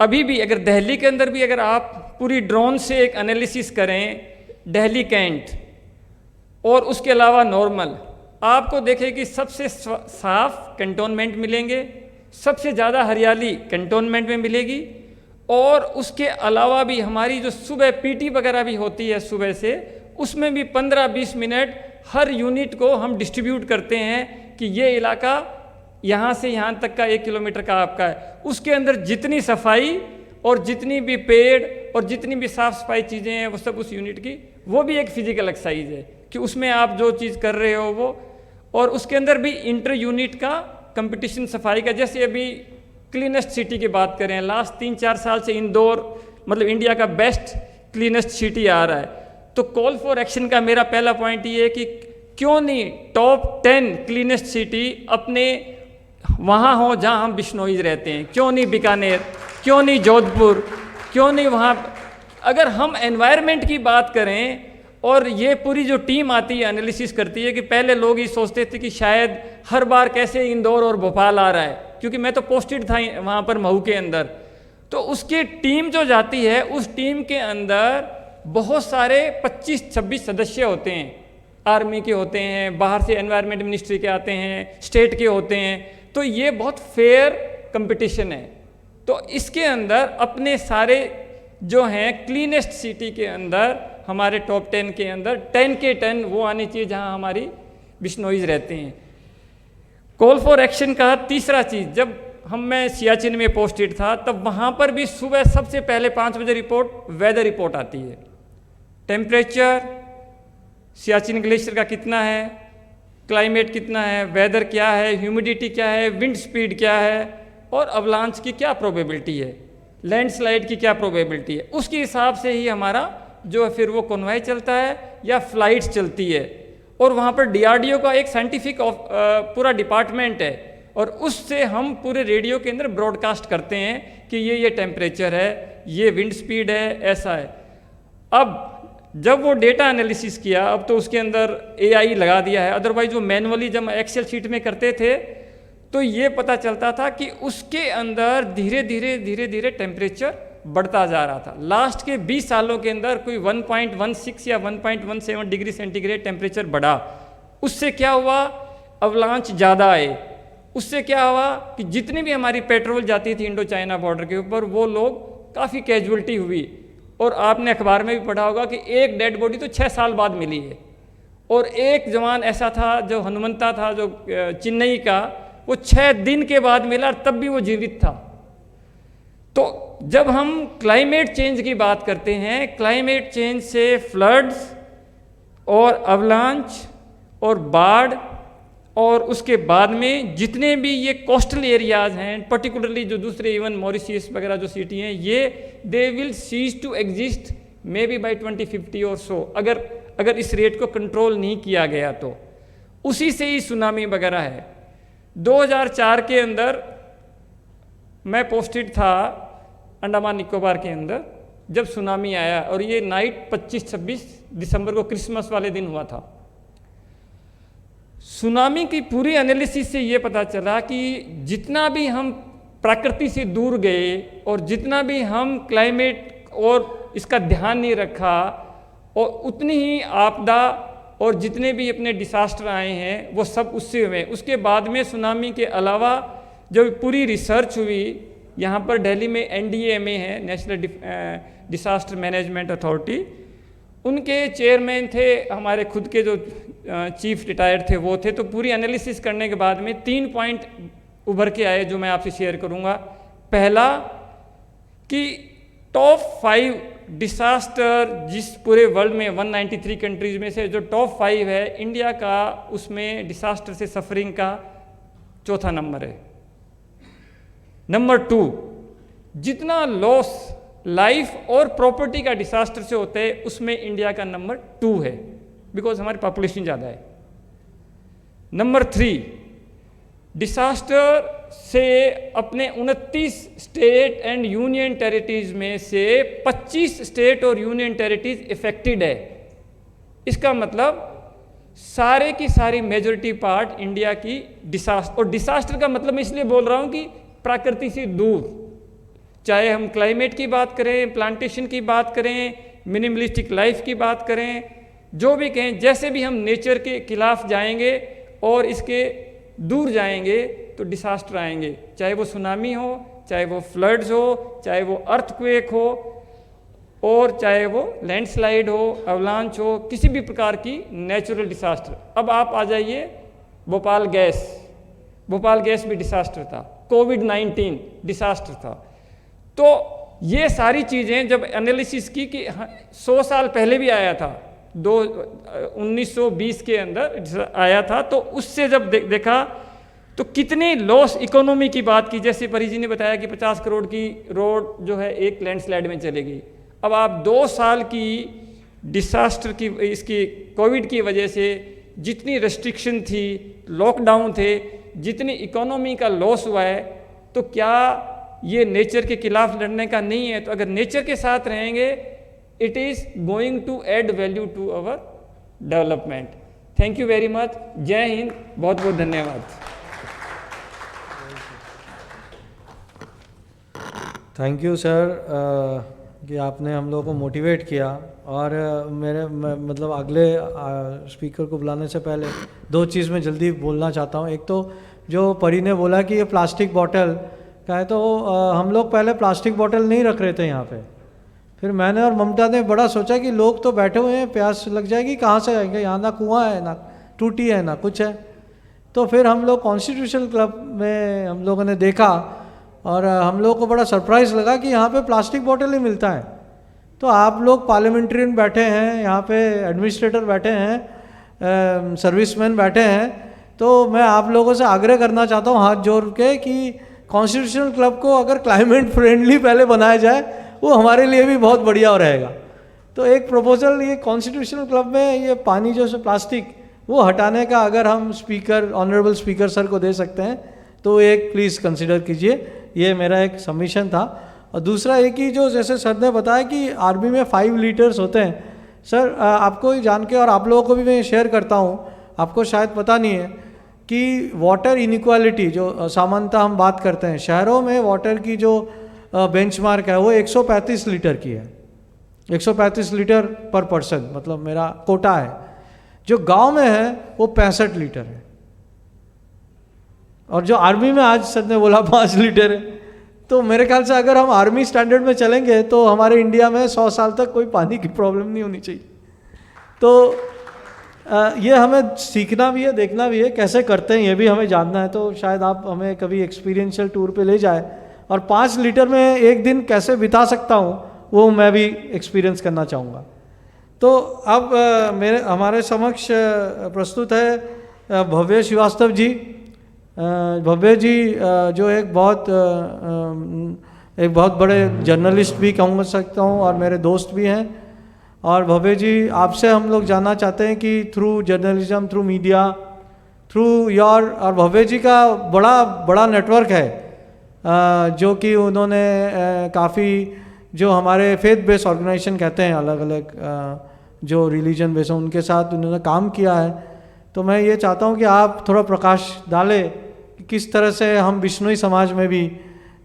अभी भी अगर दिल्ली के अंदर भी अगर आप पूरी ड्रोन से एक एनालिसिस करें दिल्ली कैंट और उसके अलावा नॉर्मल, आपको देखें कि सबसे साफ कंटोनमेंट मिलेंगे, सबसे ज़्यादा हरियाली कंटोनमेंट में मिलेगी, और उसके अलावा भी हमारी जो सुबह पीटी वगैरह भी होती है सुबह से, उसमें भी 15-20 मिनट हर यूनिट को हम डिस्ट्रीब्यूट करते हैं कि ये इलाका यहाँ से यहाँ तक का 1 किलोमीटर का आपका है। उसके अंदर जितनी सफाई और जितनी भी पेड़ और जितनी भी साफ़ सफाई चीज़ें हैं वो सब उस यूनिट की, वो भी एक फिजिकल एक्सरसाइज है कि उसमें आप जो चीज़ कर रहे हो वो। और उसके अंदर भी इंटर यूनिट का कंपटीशन सफाई का, जैसे अभी क्लीनेस्ट सिटी की बात करें, लास्ट 3-4 साल से इंदौर मतलब इंडिया का बेस्ट क्लीनेस्ट सिटी आ रहा है। तो कॉल फॉर एक्शन का मेरा पहला पॉइंट ये है कि क्यों नहीं टॉप 10 क्लीनेस्ट सिटी अपने वहाँ हो जहाँ हम बिश्नोईज रहते हैं, क्यों नहीं बीकानेर, क्यों नहीं जोधपुर, क्यों नहीं वहाँ। अगर हम एनवायरनमेंट की बात करें, और ये पूरी जो टीम आती है एनालिसिस करती है कि पहले लोग ये सोचते थे कि शायद हर बार कैसे इंदौर और भोपाल आ रहा है, क्योंकि मैं तो पोस्टेड था वहाँ पर महू के अंदर। तो उसकी टीम जो जाती है, उस टीम के अंदर बहुत सारे 25-26 सदस्य होते हैं, आर्मी के होते हैं, बाहर से एनवायरनमेंट मिनिस्ट्री के आते हैं, स्टेट के होते हैं। तो ये बहुत फेयर कंपटीशन है। तो इसके अंदर अपने सारे जो हैं क्लीनेस्ट सिटी के अंदर हमारे टॉप 10 के अंदर 10 के 10 वो आने चाहिए जहां हमारी बिश्नोईज रहते हैं। कॉल फॉर एक्शन का तीसरा चीज़, जब मैं सियाचिन में पोस्टेड था तब वहाँ पर भी सुबह सबसे पहले 5 बजे वेदर रिपोर्ट आती है। टेम्परेचर, सियाचिन ग्लेशियर का कितना है, क्लाइमेट कितना है, वेदर क्या है, ह्यूमिडिटी क्या है, विंड स्पीड क्या है, और अवलांच की क्या प्रोबेबिलिटी है, लैंडस्लाइड की क्या प्रोबेबिलिटी है। उसके हिसाब से ही हमारा जो है फिर वो कॉन्वॉय चलता है या फ्लाइट्स चलती है। और वहाँ पर DRDO का एक साइंटिफिक पूरा डिपार्टमेंट है, और उससे हम पूरे रेडियो के अंदर ब्रॉडकास्ट करते हैं कि ये टेम्परेचर है, ये विंड स्पीड है, ऐसा है। अब जब वो डेटा एनालिसिस किया, अब तो उसके अंदर AI लगा दिया है, अदरवाइज वो मैनुअली जब एक्सेल शीट में करते थे तो ये पता चलता था कि उसके अंदर धीरे धीरे टेम्परेचर बढ़ता जा रहा था। लास्ट के 20 सालों के अंदर कोई 1.16 या 1.17 डिग्री सेंटीग्रेड टेम्परेचर बढ़ा। उससे क्या हुआ, अवलांच ज़्यादा आए। उससे क्या हुआ कि जितनी भी हमारी पेट्रोल जाती थी इंडो चाइना बॉर्डर के ऊपर, वो लोग काफ़ी कैजुअल्टी हुई। और आपने अखबार में भी पढ़ा होगा कि एक डेड बॉडी तो 6 साल बाद मिली है। और एक जवान ऐसा था जो हनुमंता था, जो चेन्नई का, वो 6 दिन के बाद मिला, तब भी वो जीवित था। तो जब हम क्लाइमेट चेंज की बात करते हैं, क्लाइमेट चेंज से फ्लड्स और अवलांच और बाढ़, और उसके बाद में जितने भी ये कोस्टल एरियाज हैं, पर्टिकुलरली जो दूसरे इवन मॉरिशियस वगैरह जो सिटी हैं, ये they will cease to exist maybe by 2050 और सो, अगर इस रेट को कंट्रोल नहीं किया गया तो। उसी से ही सुनामी वगैरह है। 2004 के अंदर मैं पोस्टेड था अंडमान निकोबार के अंदर, जब सुनामी आया, और ये नाइट 25-26 दिसंबर को क्रिसमस वाले दिन हुआ था। सुनामी की पूरी एनालिसिस से ये पता चला कि जितना भी हम प्रकृति से दूर गए और जितना भी हम क्लाइमेट और इसका ध्यान नहीं रखा, और उतनी ही आपदा और जितने भी अपने डिसास्टर आए हैं वो सब उससे हुए। उसके बाद में सुनामी के अलावा जो पूरी रिसर्च हुई, यहाँ पर दिल्ली में NDMA है, नेशनल डिसास्टर मैनेजमेंट अथॉरिटी, उनके चेयरमैन थे हमारे खुद के जो चीफ रिटायर्ड थे वो थे। तो पूरी एनालिसिस करने के बाद में 3 पॉइंट उभर के आए जो मैं आपसे शेयर करूंगा। पहला कि टॉप 5 डिसास्टर जिस पूरे वर्ल्ड में 193 कंट्रीज में से जो टॉप 5 है, इंडिया का उसमें डिसास्टर से सफरिंग का 4था नंबर है। नंबर 2, जितना लॉस लाइफ और प्रॉपर्टी का डिसास्टर से होता है उसमें इंडिया का नंबर 2 है, बिकॉज हमारी पॉपुलेशन ज़्यादा है। नंबर 3, डिसास्टर से अपने 29 स्टेट एंड यूनियन टेरिटरीज में से 25 स्टेट और यूनियन टेरिटरीज इफेक्टेड है। इसका मतलब सारे की सारी मेजॉरिटी पार्ट इंडिया की डिसास्टर, और डिसास्टर का मतलब मैं इसलिए बोल रहा हूँ कि प्रकृति से दूर, चाहे हम क्लाइमेट की बात करें, प्लांटेशन की बात करें, मिनिमलिस्टिक लाइफ की बात करें, जो भी कहें, जैसे भी हम नेचर के खिलाफ जाएंगे और इसके दूर जाएंगे तो डिसास्टर आएंगे, चाहे वो सुनामी हो, चाहे वो फ्लड्स हो, चाहे वो अर्थक्वेक हो, और चाहे वो लैंडस्लाइड हो, अवलांच हो, किसी भी प्रकार की नेचुरल डिसास्टर। अब आप आ जाइए भोपाल गैस भी डिसास्टर था, कोविड-19 डिसास्टर था। तो ये सारी चीज़ें जब एनालिसिस की कि 100 साल पहले भी आया था, 1920 के अंदर आया था, तो उससे जब देखा तो कितने लॉस इकोनॉमी की बात की। जैसे परी जी ने बताया कि 50 करोड़ की रोड जो है एक लैंडस्लाइड में चलेगी। अब आप 2 साल की डिसास्टर की, इसकी कोविड की वजह से जितनी रेस्ट्रिक्शन थी, लॉकडाउन थे, जितनी इकोनॉमी का लॉस हुआ है, तो क्या ये नेचर के खिलाफ लड़ने का नहीं है? तो अगर नेचर के साथ रहेंगे, it is going to add value to our development. Thank you very much. Jai Hind, बहुत बहुत धन्यवाद। थैंक यू सर कि आपने हम लोगों को मोटिवेट किया। और मतलब अगले स्पीकर को बुलाने से पहले 2 चीज़ मैं जल्दी बोलना चाहता हूँ। एक तो जो परी ने बोला कि ये प्लास्टिक बॉटल का है, तो हम लोग पहले प्लास्टिक बॉटल नहीं रख रहे थे यहाँ पे। फिर मैंने और ममता ने बड़ा सोचा कि लोग तो बैठे हुए हैं, प्यास लग जाएगी, कहाँ से आएंगे, यहाँ ना कुआं है, ना टूटी है, ना कुछ है। तो फिर हम लोग कॉन्स्टिट्यूशन क्लब में हम लोगों ने देखा और हम लोगों को बड़ा सरप्राइज़ लगा कि यहाँ पे प्लास्टिक बॉटल ही मिलता है। तो आप लोग पार्लियामेंट्रियन बैठे हैं, यहाँ पे एडमिनिस्ट्रेटर बैठे हैं, सर्विसमैन बैठे हैं, तो मैं आप लोगों से आग्रह करना चाहता हूँ हाथ जोड़ के कि कॉन्स्टिट्यूशनल क्लब को अगर क्लाइमेट फ्रेंडली पहले बनाया जाए, वो हमारे लिए भी बहुत बढ़िया रहेगा। तो एक प्रपोजल, ये कॉन्स्टिट्यूशनल क्लब में ये पानी जो है प्लास्टिक वो हटाने का अगर हम स्पीकर, ऑनरेबल स्पीकर सर को दे सकते हैं तो एक प्लीज़ कंसिडर कीजिए, ये मेरा एक सबमिशन था। और दूसरा एक ही जो जैसे सर ने बताया कि आर्मी में 5 लीडर्स होते हैं, सर आपको ही जान के और आप लोगों को भी मैं शेयर करता हूँ, आपको शायद पता नहीं है कि वाटर इनइक्वालिटी जो सामान्यतः हम बात करते हैं, शहरों में वाटर की जो बेंचमार्क है वो 135 लीटर की है, 135 लीटर पर पर्सन, मतलब मेरा कोटा है। जो गांव में है वो 65 लीटर है, और जो आर्मी में आज सर ने बोला 5 लीटर है। तो मेरे ख्याल से अगर हम आर्मी स्टैंडर्ड में चलेंगे तो हमारे इंडिया में 100 साल तक कोई पानी की प्रॉब्लम नहीं होनी चाहिए। तो ये हमें सीखना भी है, देखना भी है कैसे करते हैं, ये भी हमें जानना है। तो शायद आप हमें कभी एक्सपीरियंशियल टूर पे ले जाए, और 5 लीटर में एक दिन कैसे बिता सकता हूँ वो मैं भी एक्सपीरियंस करना चाहूँगा। तो अब हमारे समक्ष प्रस्तुत है भव्य श्रीवास्तव जी। भव्य जी जो एक बहुत बड़े जर्नलिस्ट भी कहूँगा सकता हूँ और मेरे दोस्त भी हैं। और भव्य जी आपसे हम लोग जानना चाहते हैं कि through journalism, through media, through your, और भव्य जी का बड़ा नेटवर्क है जो कि उन्होंने काफ़ी जो हमारे फेथ बेस्ड ऑर्गेनाइजेशन कहते हैं, अलग अलग जो रिलीजन बेस्ड हैं, उनके साथ उन्होंने काम किया है। तो मैं ये चाहता हूँ कि आप थोड़ा प्रकाश डालें कि किस तरह से हम बिश्नोई समाज में भी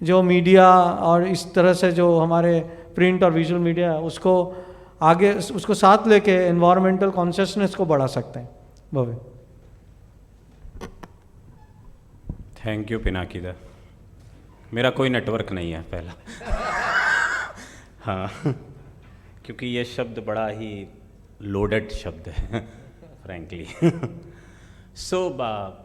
जो मीडिया और इस तरह से जो हमारे प्रिंट और विजुअल मीडिया है उसको आगे, उसको साथ लेके एनवायरमेंटल कॉन्शियसनेस को बढ़ा सकते हैं। भव्य। थैंक यू पिनाकिदा। मेरा कोई नेटवर्क नहीं है पहला हाँ, क्योंकि ये शब्द बड़ा ही लोडेड शब्द है फ्रैंकली सो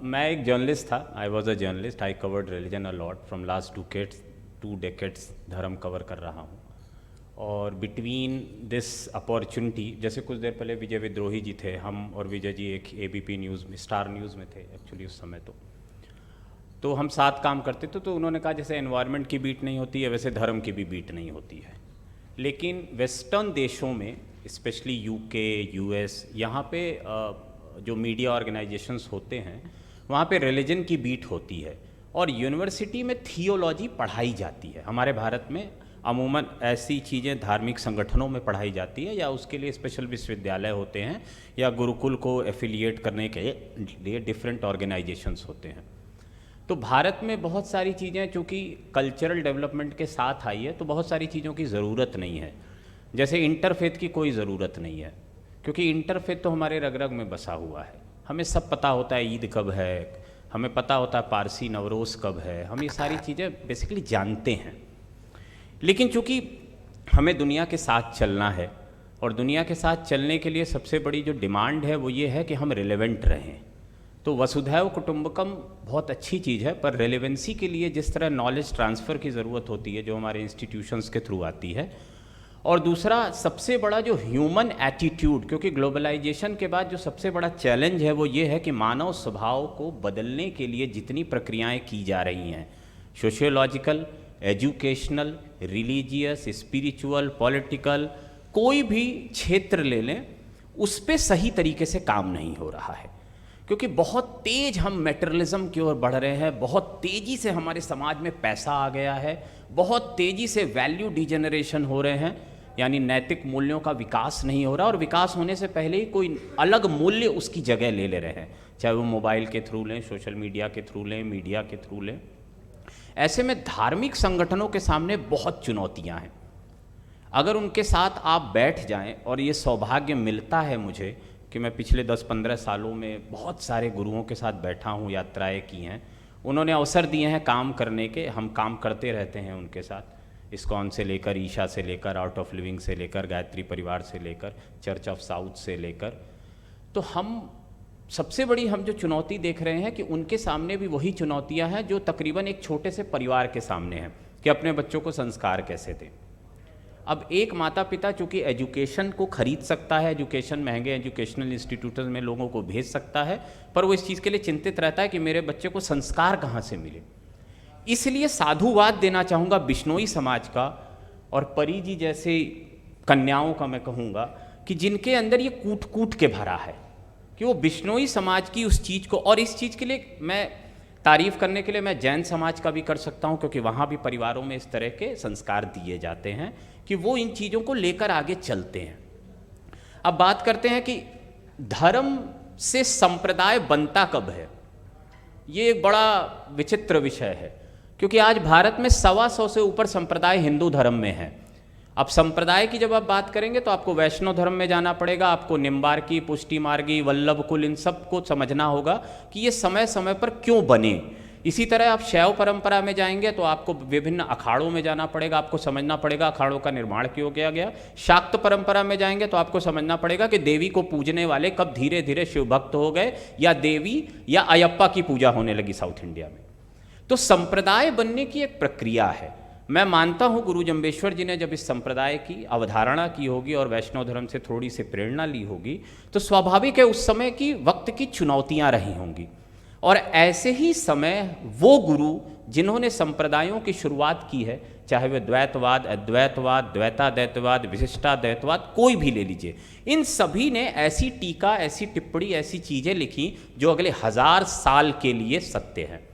मैं एक जर्नलिस्ट था, I was a journalist, I covered religion a lot from last 2 decades धर्म कवर कर रहा हूँ। और बिटवीन दिस अपॉर्चुनिटी, जैसे कुछ देर पहले विजय विद्रोही जी थे, हम और विजय जी एक ABP न्यूज़ में, स्टार न्यूज़ में थे एक्चुअली उस समय। तो हम साथ काम करते थे। तो उन्होंने कहा जैसे एनवायरनमेंट की बीट नहीं होती है वैसे धर्म की भी बीट नहीं होती है। लेकिन वेस्टर्न देशों में स्पेशली UK, US, यहाँ पे जो मीडिया ऑर्गेनाइजेशंस होते हैं वहाँ पे रिलीजन की बीट होती है और यूनिवर्सिटी में थियोलॉजी पढ़ाई जाती है। हमारे भारत में अमूमन ऐसी चीज़ें धार्मिक संगठनों में पढ़ाई जाती है या उसके लिए स्पेशल विश्वविद्यालय होते हैं या गुरुकुल को एफिलिएट करने के लिए डिफरेंट ऑर्गेनाइजेशंस होते हैं। तो भारत में बहुत सारी चीज़ें चूँकि कल्चरल डेवलपमेंट के साथ आई है तो बहुत सारी चीज़ों की ज़रूरत नहीं है। जैसे इंटरफेथ की कोई ज़रूरत नहीं है क्योंकि इंटरफेथ तो हमारे रग रग में बसा हुआ है। हमें सब पता होता है ईद कब है, हमें पता होता है पारसी नवरोज़ कब है, हम ये सारी चीज़ें बेसिकली जानते हैं। लेकिन चूँकि हमें दुनिया के साथ चलना है और दुनिया के साथ चलने के लिए सबसे बड़ी जो डिमांड है वो ये है कि हम रिलेवेंट रहें। तो वसुधैव कुटुंबकम बहुत अच्छी चीज़ है, पर रेलेवेंसी के लिए जिस तरह नॉलेज ट्रांसफ़र की ज़रूरत होती है जो हमारे इंस्टीट्यूशंस के थ्रू आती है, और दूसरा सबसे बड़ा जो ह्यूमन एटीट्यूड, क्योंकि ग्लोबलाइजेशन के बाद जो सबसे बड़ा चैलेंज है वो ये है कि मानव स्वभाव को बदलने के लिए जितनी प्रक्रियाएं की जा रही हैं, sociological, educational, religious, spiritual, political, कोई भी क्षेत्र ले लें उस पर सही तरीके से काम नहीं हो रहा है। क्योंकि बहुत तेज़ हम मेटेरियलिज्म की ओर बढ़ रहे हैं, बहुत तेज़ी से हमारे समाज में पैसा आ गया है, बहुत तेज़ी से वैल्यू डिजेनरेशन हो रहे हैं, यानी नैतिक मूल्यों का विकास नहीं हो रहा और विकास होने से पहले ही कोई अलग मूल्य उसकी जगह ले रहे हैं, चाहे वो मोबाइल के थ्रू लें, सोशल मीडिया के थ्रू लें, मीडिया के थ्रू लें। ऐसे में धार्मिक संगठनों के सामने बहुत चुनौतियाँ हैं। अगर उनके साथ आप बैठ जाएं, और ये सौभाग्य मिलता है मुझे कि मैं पिछले 10-15 सालों में बहुत सारे गुरुओं के साथ बैठा हूँ, यात्राएं की हैं, उन्होंने अवसर दिए हैं काम करने के, हम काम करते रहते हैं उनके साथ, इस्कॉन से लेकर, ईशा से लेकर, आउट ऑफ लिविंग से लेकर, गायत्री परिवार से लेकर, चर्च ऑफ साउथ से लेकर। तो हम सबसे बड़ी हम जो चुनौती देख रहे हैं कि उनके सामने भी वही चुनौतियां हैं जो तकरीबन एक छोटे से परिवार के सामने हैं कि अपने बच्चों को संस्कार कैसे दें। अब एक माता पिता चूँकि एजुकेशन को खरीद सकता है, एजुकेशन महंगे एजुकेशनल इंस्टीट्यूट्स में लोगों को भेज सकता है, पर वो इस चीज़ के लिए चिंतित रहता है कि मेरे बच्चे को संस्कार कहाँ से मिले। इसलिए साधुवाद देना चाहूँगा बिश्नोई समाज का और परी जी जैसे कन्याओं का, मैं कहूँगा कि जिनके अंदर ये कूट कूट के भरा है, कि वो बिश्नोई समाज की उस चीज़ को, और इस चीज़ के लिए मैं तारीफ करने के लिए मैं जैन समाज का भी कर सकता हूँ, क्योंकि वहाँ भी परिवारों में इस तरह के संस्कार दिए जाते हैं कि वो इन चीज़ों को लेकर आगे चलते हैं। अब बात करते हैं कि धर्म से संप्रदाय बनता कब है। ये एक बड़ा विचित्र विषय है, क्योंकि आज भारत में 125 से ऊपर संप्रदाय हिंदू धर्म में है। अब संप्रदाय की जब आप बात करेंगे तो आपको वैष्णव धर्म में जाना पड़ेगा, आपको निम्बार्की, पुष्टि मार्गी, वल्लभ कुल, इन सब को समझना होगा कि ये समय समय पर क्यों बने। इसी तरह आप शैव परंपरा में जाएंगे तो आपको विभिन्न अखाड़ों में जाना पड़ेगा, आपको समझना पड़ेगा अखाड़ों का निर्माण क्यों किया गया। शाक्त परंपरा में जाएंगे तो आपको समझना पड़ेगा कि देवी को पूजने वाले कब धीरे धीरे शिव भक्त हो गए, या देवी या अयप्पा की पूजा होने लगी साउथ इंडिया में। तो संप्रदाय बनने की एक प्रक्रिया है। मैं मानता हूँ गुरु जम्बेश्वर जी ने जब इस संप्रदाय की अवधारणा की होगी और वैष्णव धर्म से थोड़ी सी प्रेरणा ली होगी, तो स्वाभाविक है उस समय की वक्त की चुनौतियाँ रही होंगी। और ऐसे ही समय वो गुरु जिन्होंने संप्रदायों की शुरुआत की है, चाहे वे द्वैतवाद, अद्वैतवाद, द्वैताद्वैतवाद, विशिष्टाद्वैतवाद, कोई भी ले लीजिए, इन सभी ने ऐसी टीका, ऐसी टिप्पणी, ऐसी चीज़ें लिखी जो अगले 1000 साल के लिए सत्य हैं।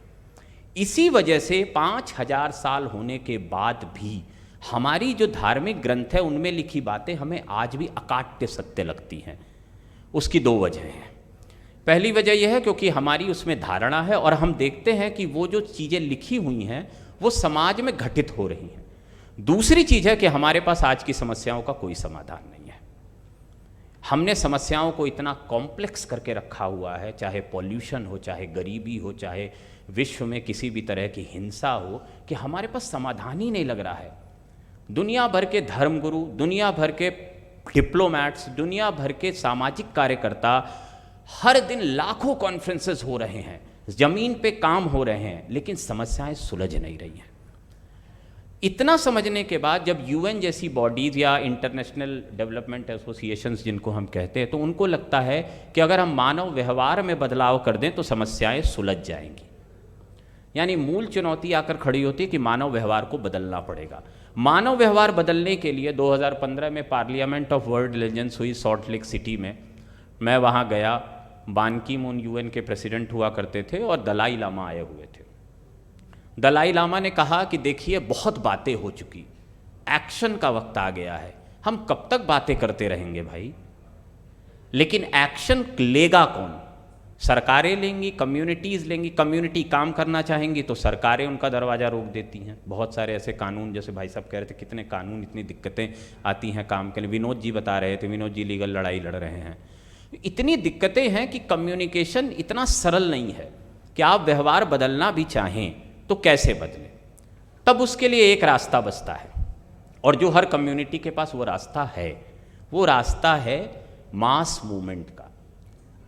इसी वजह से 5000 साल होने के बाद भी हमारी जो धार्मिक ग्रंथ है उनमें लिखी बातें हमें आज भी अकाट्य सत्य लगती हैं। उसकी 2 वजह हैं। पहली वजह यह है क्योंकि हमारी उसमें धारणा है और हम देखते हैं कि वो जो चीज़ें लिखी हुई हैं वो समाज में घटित हो रही हैं। दूसरी चीज़ है कि हमारे पास आज की समस्याओं का कोई समाधान नहीं है। हमने समस्याओं को इतना कॉम्प्लेक्स करके रखा हुआ है, चाहे पॉल्यूशन हो, चाहे गरीबी हो, चाहे विश्व में किसी भी तरह की हिंसा हो, कि हमारे पास समाधान ही नहीं लग रहा है। दुनिया भर के धर्मगुरु, दुनिया भर के डिप्लोमैट्स, दुनिया भर के सामाजिक कार्यकर्ता, हर दिन लाखों कॉन्फ्रेंसेस हो रहे हैं, जमीन पे काम हो रहे हैं, लेकिन समस्याएं सुलझ नहीं रही हैं। इतना समझने के बाद जब यूएन जैसी बॉडीज़ या इंटरनेशनल डेवलपमेंट एसोसिएशंस जिनको हम कहते हैं, तो उनको लगता है कि अगर हम मानव व्यवहार में बदलाव कर दें तो समस्याएं सुलझ जाएंगी। यानी मूल चुनौती आकर खड़ी होती है कि मानव व्यवहार को बदलना पड़ेगा। मानव व्यवहार बदलने के लिए 2015 में पार्लियामेंट ऑफ वर्ल्ड रिलीजन्स हुई सॉल्ट लेक सिटी में। मैं वहाँ गया, बान की मून यूएन के प्रेसिडेंट हुआ करते थे और दलाई लामा आए हुए थे। दलाई लामा ने कहा कि देखिए बहुत बातें हो चुकी, एक्शन का वक्त आ गया है। हम कब तक बातें करते रहेंगे भाई? लेकिन एक्शन लेगा कौन? सरकारें लेंगी, कम्युनिटीज़ लेंगी। कम्युनिटी काम करना चाहेंगी तो सरकारें उनका दरवाज़ा रोक देती हैं। बहुत सारे ऐसे कानून, जैसे भाई साहब कह रहे थे कितने कानून, इतनी दिक्कतें आती हैं काम के लिए। विनोद जी बता रहे थे, विनोद जी लीगल लड़ाई लड़ रहे हैं। इतनी दिक्कतें हैं कि कम्युनिकेशन इतना सरल नहीं है कि आप व्यवहार बदलना भी चाहें तो कैसे बदलें। तब उसके लिए एक रास्ता बचता है, और जो हर कम्युनिटी के पास वो रास्ता है, वो रास्ता है मास मूवमेंट का।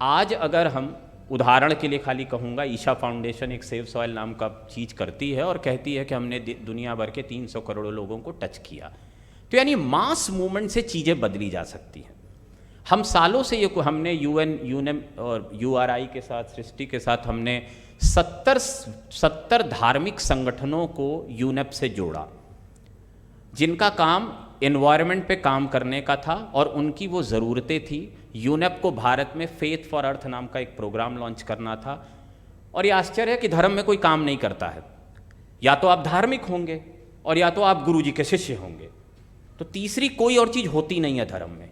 आज अगर हम उदाहरण के लिए खाली कहूँगा, ईशा फाउंडेशन एक सेव सॉइल नाम का चीज़ करती है और कहती है कि हमने दुनिया भर के 300 करोड़ लोगों को टच किया, तो यानी मास मूवमेंट से चीज़ें बदली जा सकती हैं। हम सालों से ये हमने यूएन, यूनेम और यूआरआई के साथ, सृष्टि के साथ हमने 70 धार्मिक संगठनों को यूनेप से जोड़ा, जिनका काम एनवायरनमेंट पे काम करने का था और उनकी वो ज़रूरतें थी। यूनेप को भारत में फेथ फॉर अर्थ नाम का एक प्रोग्राम लॉन्च करना था। और ये आश्चर्य है कि धर्म में कोई काम नहीं करता है। या तो आप धार्मिक होंगे और या तो आप गुरु जी के शिष्य होंगे, तो तीसरी कोई और चीज़ होती नहीं है धर्म में।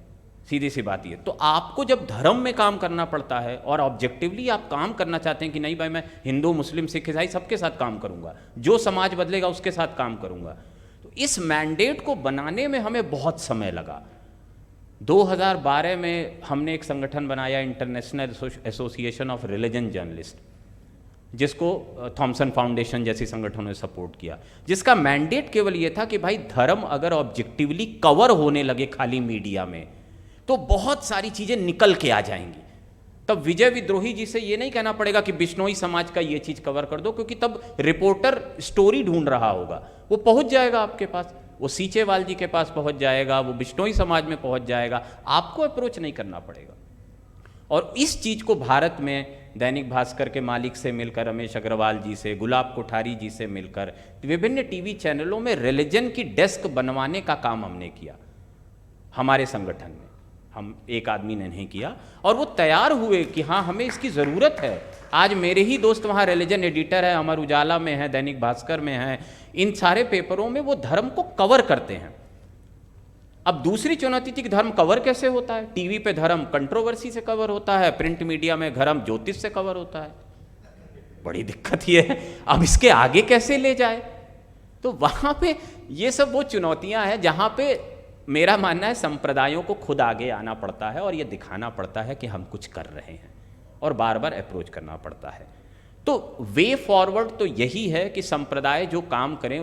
सीधी सी बात ये। तो आपको जब धर्म में काम करना पड़ता है और ऑब्जेक्टिवली आप काम करना चाहते हैं कि नहीं भाई मैं हिंदू, मुस्लिम, सिख, ईसाई सबके साथ काम करूंगा, जो समाज बदलेगा उसके साथ काम करूंगा, तो इस मैंडेट को बनाने में हमें बहुत समय लगा। 2012 में हमने एक संगठन बनाया, international association of religion journalist, जिसको थॉमसन फाउंडेशन जैसी संगठनों ने सपोर्ट किया, जिसका मैंडेट केवल ये था कि भाई धर्म अगर ऑब्जेक्टिवली कवर होने लगे खाली मीडिया में तो बहुत सारी चीज़ें निकल के आ जाएंगी। तब विजय विद्रोही जी से ये नहीं कहना पड़ेगा कि बिश्नोई समाज का ये चीज़ कवर कर दो, क्योंकि तब रिपोर्टर स्टोरी ढूंढ रहा होगा, वो पहुंच जाएगा आपके पास, वो सीचेवाल जी के पास पहुंच जाएगा, वो बिश्नोई समाज में पहुंच जाएगा, आपको अप्रोच नहीं करना पड़ेगा। और इस चीज़ को भारत में दैनिक भास्कर के मालिक से मिलकर, रमेश अग्रवाल जी से, गुलाब कोठारी जी से मिलकर विभिन्न टीवी चैनलों में रिलीजन की डेस्क बनवाने का काम हमने किया हमारे संगठन में। हम एक आदमी ने नहीं किया, और वो तैयार हुए कि हाँ हमें इसकी ज़रूरत है। आज मेरे ही दोस्त वहाँ रिलीजन एडिटर है, अमर उजाला में है, दैनिक भास्कर में है, इन सारे पेपरों में वो धर्म को कवर करते हैं। अब दूसरी चुनौती थी कि धर्म कवर कैसे होता है। टीवी पे धर्म कंट्रोवर्सी से कवर होता है, प्रिंट मीडिया में धर्म ज्योतिष से कवर होता है। बड़ी दिक्कत ये है, अब इसके आगे कैसे ले जाए। तो वहाँ पे ये सब वो चुनौतियाँ हैं जहाँ पे मेरा मानना है संप्रदायों को खुद आगे आना पड़ता है और ये दिखाना पड़ता है कि हम कुछ कर रहे हैं, और बार बार अप्रोच करना पड़ता है। तो वे फॉरवर्ड तो यही है कि संप्रदाय जो काम करें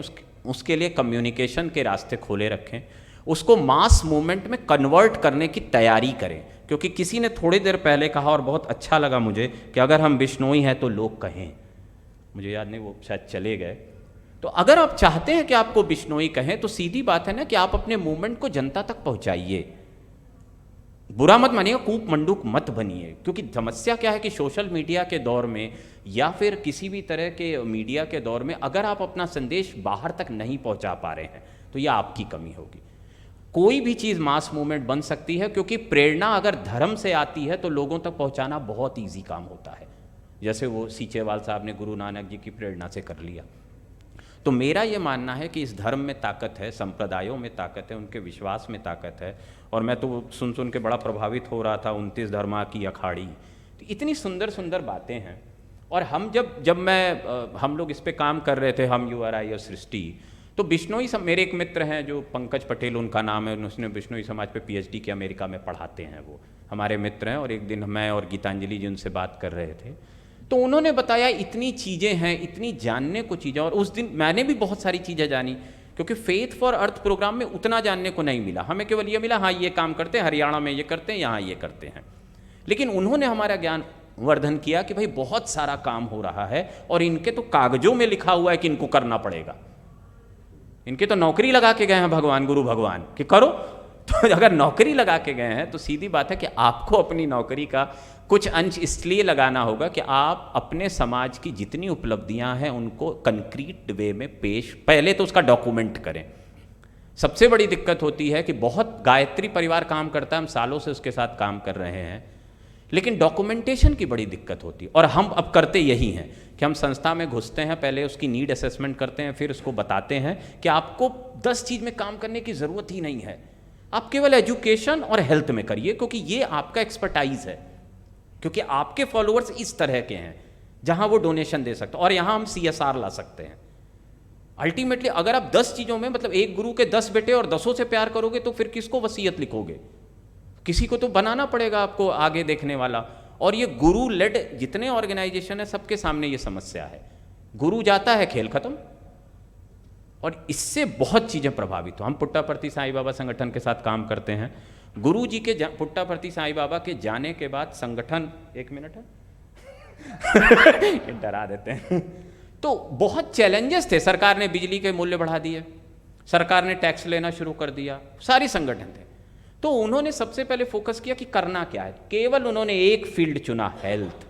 उसके लिए कम्युनिकेशन के रास्ते खोले रखें, उसको मास मूवमेंट में कन्वर्ट करने की तैयारी करें। क्योंकि किसी ने थोड़ी देर पहले कहा और बहुत अच्छा लगा मुझे कि अगर हम बिश्नोई हैं तो लोग कहें, मुझे याद नहीं वो शायद चले गए। तो अगर आप चाहते हैं कि आपको बिश्नोई कहें तो सीधी बात है ना कि आप अपने मूवमेंट को जनता तक पहुंचाइए। बुरा मत मानिएगा, कूप मंडूक मत बनिए। क्योंकि समस्या क्या है कि सोशल मीडिया के दौर में या फिर किसी भी तरह के मीडिया के दौर में अगर आप अपना संदेश बाहर तक नहीं पहुंचा पा रहे हैं तो यह आपकी कमी होगी। कोई भी चीज़ मास मूवमेंट बन सकती है, क्योंकि प्रेरणा अगर धर्म से आती है तो लोगों तक पहुंचाना बहुत ईजी काम होता है। जैसे वो सीचेवाल साहब ने गुरु नानक जी की प्रेरणा से कर लिया। तो मेरा ये मानना है कि इस धर्म में ताकत है, संप्रदायों में ताकत है, उनके विश्वास में ताकत है। और मैं तो सुन के बड़ा प्रभावित हो रहा था, 29 धर्मा की अखाड़ी, तो इतनी सुंदर सुंदर बातें हैं। और हम हम लोग इस पे काम कर रहे थे, हम URI और सृष्टि, तो बिश्नोई मेरे एक मित्र हैं जो पंकज पटेल उनका नाम है, उसने बिश्नोई समाज पे PhD की, अमेरिका में पढ़ाते हैं, वो हमारे मित्र हैं। और एक दिन मैं और गीतांजलि जी उनसे बात कर रहे थे तो उन्होंने बताया इतनी चीज़ें हैं, इतनी जानने को चीज़ें। और उस दिन मैंने भी बहुत सारी चीज़ें जानी, क्योंकि फेथ फॉर अर्थ प्रोग्राम में उतना जानने को नहीं मिला। हमें केवल ये मिला हाँ ये काम करते हैं, हरियाणा में ये करते हैं, यहाँ ये करते हैं। लेकिन उन्होंने हमारा ज्ञान वर्धन किया कि भाई बहुत सारा काम हो रहा है और इनके तो कागजों में लिखा हुआ है कि इनको करना पड़ेगा। इनके तो नौकरी लगा के गए हैं भगवान, गुरु भगवान कि करो। तो अगर नौकरी लगा के गए हैं तो सीधी बात है कि आपको अपनी नौकरी का कुछ अंश इसलिए लगाना होगा कि आप अपने समाज की जितनी उपलब्धियां हैं उनको कंक्रीट वे में पहले तो उसका डॉक्यूमेंट करें। सबसे बड़ी दिक्कत होती है कि बहुत गायत्री परिवार काम करता है, हम सालों से उसके साथ काम कर रहे हैं, लेकिन डॉक्यूमेंटेशन की बड़ी दिक्कत होती है। और हम अब करते यही हैं कि हम संस्था में घुसते हैं, पहले उसकी नीड असेसमेंट करते हैं, फिर उसको बताते हैं कि आपको 10 चीज़ में काम करने की ज़रूरत ही नहीं है, आप केवल एजुकेशन और हेल्थ में करिए, क्योंकि ये आपका एक्सपर्टाइज है। क्योंकि आपके फॉलोअर्स इस तरह के हैं जहां वो डोनेशन दे सकते हैं, और यहां हम CSR ला सकते हैं। अल्टीमेटली अगर आप 10 चीज़ों में, मतलब एक गुरु के 10 बेटे और 10 से प्यार करोगे तो फिर किसको वसीयत लिखोगे? किसी को तो बनाना पड़ेगा आपको आगे देखने वाला। और ये गुरु लेड जितने ऑर्गेनाइजेशन है सबके सामने ये समस्या है, गुरु जाता है खेल खत्म। और इससे बहुत चीज़ें प्रभावित हो। हम पुट्टापर्ती साईं बाबा संगठन के साथ काम करते हैं। गुरु जी के पुट्टापर्ती साईं बाबा के जाने के बाद संगठन, एक मिनट है ये डरा देते हैं, तो बहुत चैलेंजेस थे। सरकार ने बिजली के मूल्य बढ़ा दिए, सरकार ने टैक्स लेना शुरू कर दिया, सारी संगठन थे। तो उन्होंने सबसे पहले फोकस किया कि करना क्या है। केवल उन्होंने एक फील्ड चुना, हेल्थ,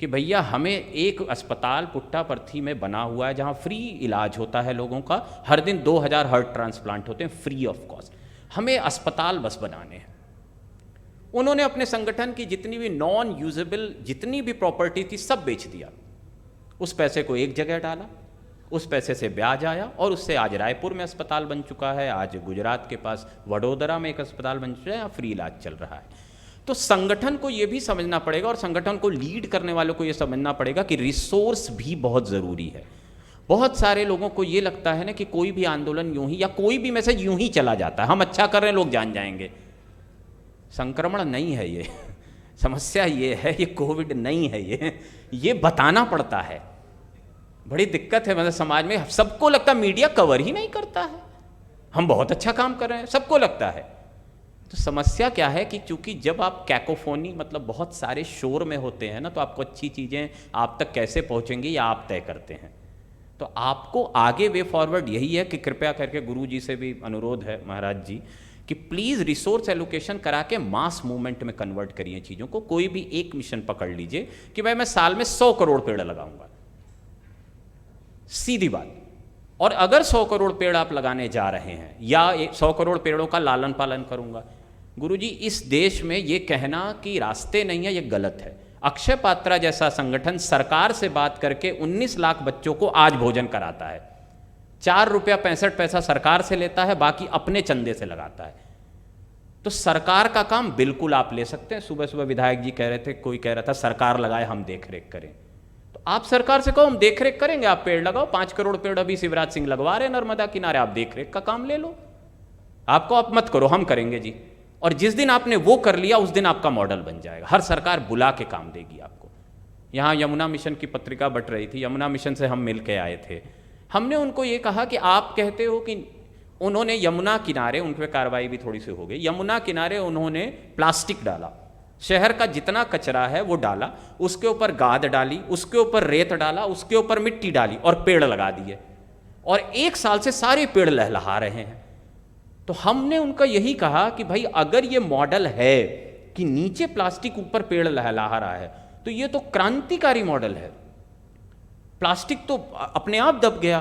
कि भैया हमें एक अस्पताल पुट्टापर्थी में बना हुआ है जहां फ्री इलाज होता है लोगों का, हर दिन 2000 हार्ट ट्रांसप्लांट होते हैं फ्री ऑफ कॉस्ट, हमें अस्पताल बस बनाने हैं। उन्होंने अपने संगठन की जितनी भी नॉन यूजेबल जितनी भी प्रॉपर्टी थी सब बेच दिया, उस पैसे को एक जगह डाला, उस पैसे से ब्याज आया और उससे आज रायपुर में अस्पताल बन चुका है, आज गुजरात के पास वडोदरा में एक अस्पताल बन चुका है, फ्री इलाज चल रहा है। तो संगठन को ये भी समझना पड़ेगा और संगठन को लीड करने वालों को ये समझना पड़ेगा कि रिसोर्स भी बहुत ज़रूरी है। बहुत सारे लोगों को ये लगता है ना कि कोई भी आंदोलन यूं ही या कोई भी मैसेज यूं ही चला जाता है, हम अच्छा कर रहे हैं लोग जान जाएंगे। संक्रमण नहीं है ये, समस्या ये है, ये कोविड नहीं है, ये बताना पड़ता है। बड़ी दिक्कत है, मतलब समाज में सबको लगता है मीडिया कवर ही नहीं करता है, हम बहुत अच्छा काम कर रहे हैं, सबको लगता है। तो समस्या क्या है कि चूंकि जब आप कैकोफोनी मतलब बहुत सारे शोर में होते हैं ना, तो आपको अच्छी चीज़ें आप तक कैसे पहुंचेंगी या आप तय करते हैं। तो आपको आगे वे फॉरवर्ड यही है कि कृपया करके गुरु जी से भी अनुरोध है महाराज जी कि प्लीज़ रिसोर्स एलोकेशन करा के मास मूवमेंट में कन्वर्ट करिए चीज़ों को। कोई भी एक मिशन पकड़ लीजिए कि भाई मैं साल में 100 करोड़ पेड़ लगाऊंगा, सीधी बात। और अगर 100 करोड़ पेड़ आप लगाने जा रहे हैं या 100 करोड़ पेड़ों का लालन पालन करूंगा, गुरुजी इस देश में ये कहना कि रास्ते नहीं है, ये गलत है। अक्षय पात्रा जैसा संगठन सरकार से बात करके 19 लाख बच्चों को आज भोजन कराता है। 4 रुपया 65 पैसा सरकार से लेता है, बाकी अपने चंदे से लगाता है। तो सरकार का काम बिल्कुल आप ले सकते हैं। सुबह सुबह विधायक जी कह रहे थे, कोई कह रहा था सरकार लगाए हम देख रेख करें। तो आप सरकार से कहो हम देख रेख करेंगे, आप पेड़ लगाओ। 5 करोड़ पेड़ अभी शिवराज सिंह लगवा रहे हैं नर्मदा किनारे, आप देख रेख का काम ले लो। आपको आप मत करो, हम करेंगे जी। और जिस दिन आपने वो कर लिया उस दिन आपका मॉडल बन जाएगा। हर सरकार बुला के काम देगी आपको। यहाँ यमुना मिशन की पत्रिका बट रही थी, यमुना मिशन से हम मिल के आए थे। हमने उनको ये कहा कि आप कहते हो कि उन्होंने यमुना किनारे, उन पर कार्रवाई भी थोड़ी सी हो गई, यमुना किनारे उन्होंने प्लास्टिक डाला, शहर का जितना कचरा है वो डाला, उसके ऊपर गाद डाली, उसके ऊपर रेत डाला, उसके ऊपर मिट्टी डाली और पेड़ लगा दिए। और 1 साल से सारे पेड़ लहलहा रहे हैं। तो हमने उनका यही कहा कि भाई अगर ये मॉडल है कि नीचे प्लास्टिक ऊपर पेड़ लहलहा रहा है, तो ये तो क्रांतिकारी मॉडल है। प्लास्टिक तो अपने आप दब गया,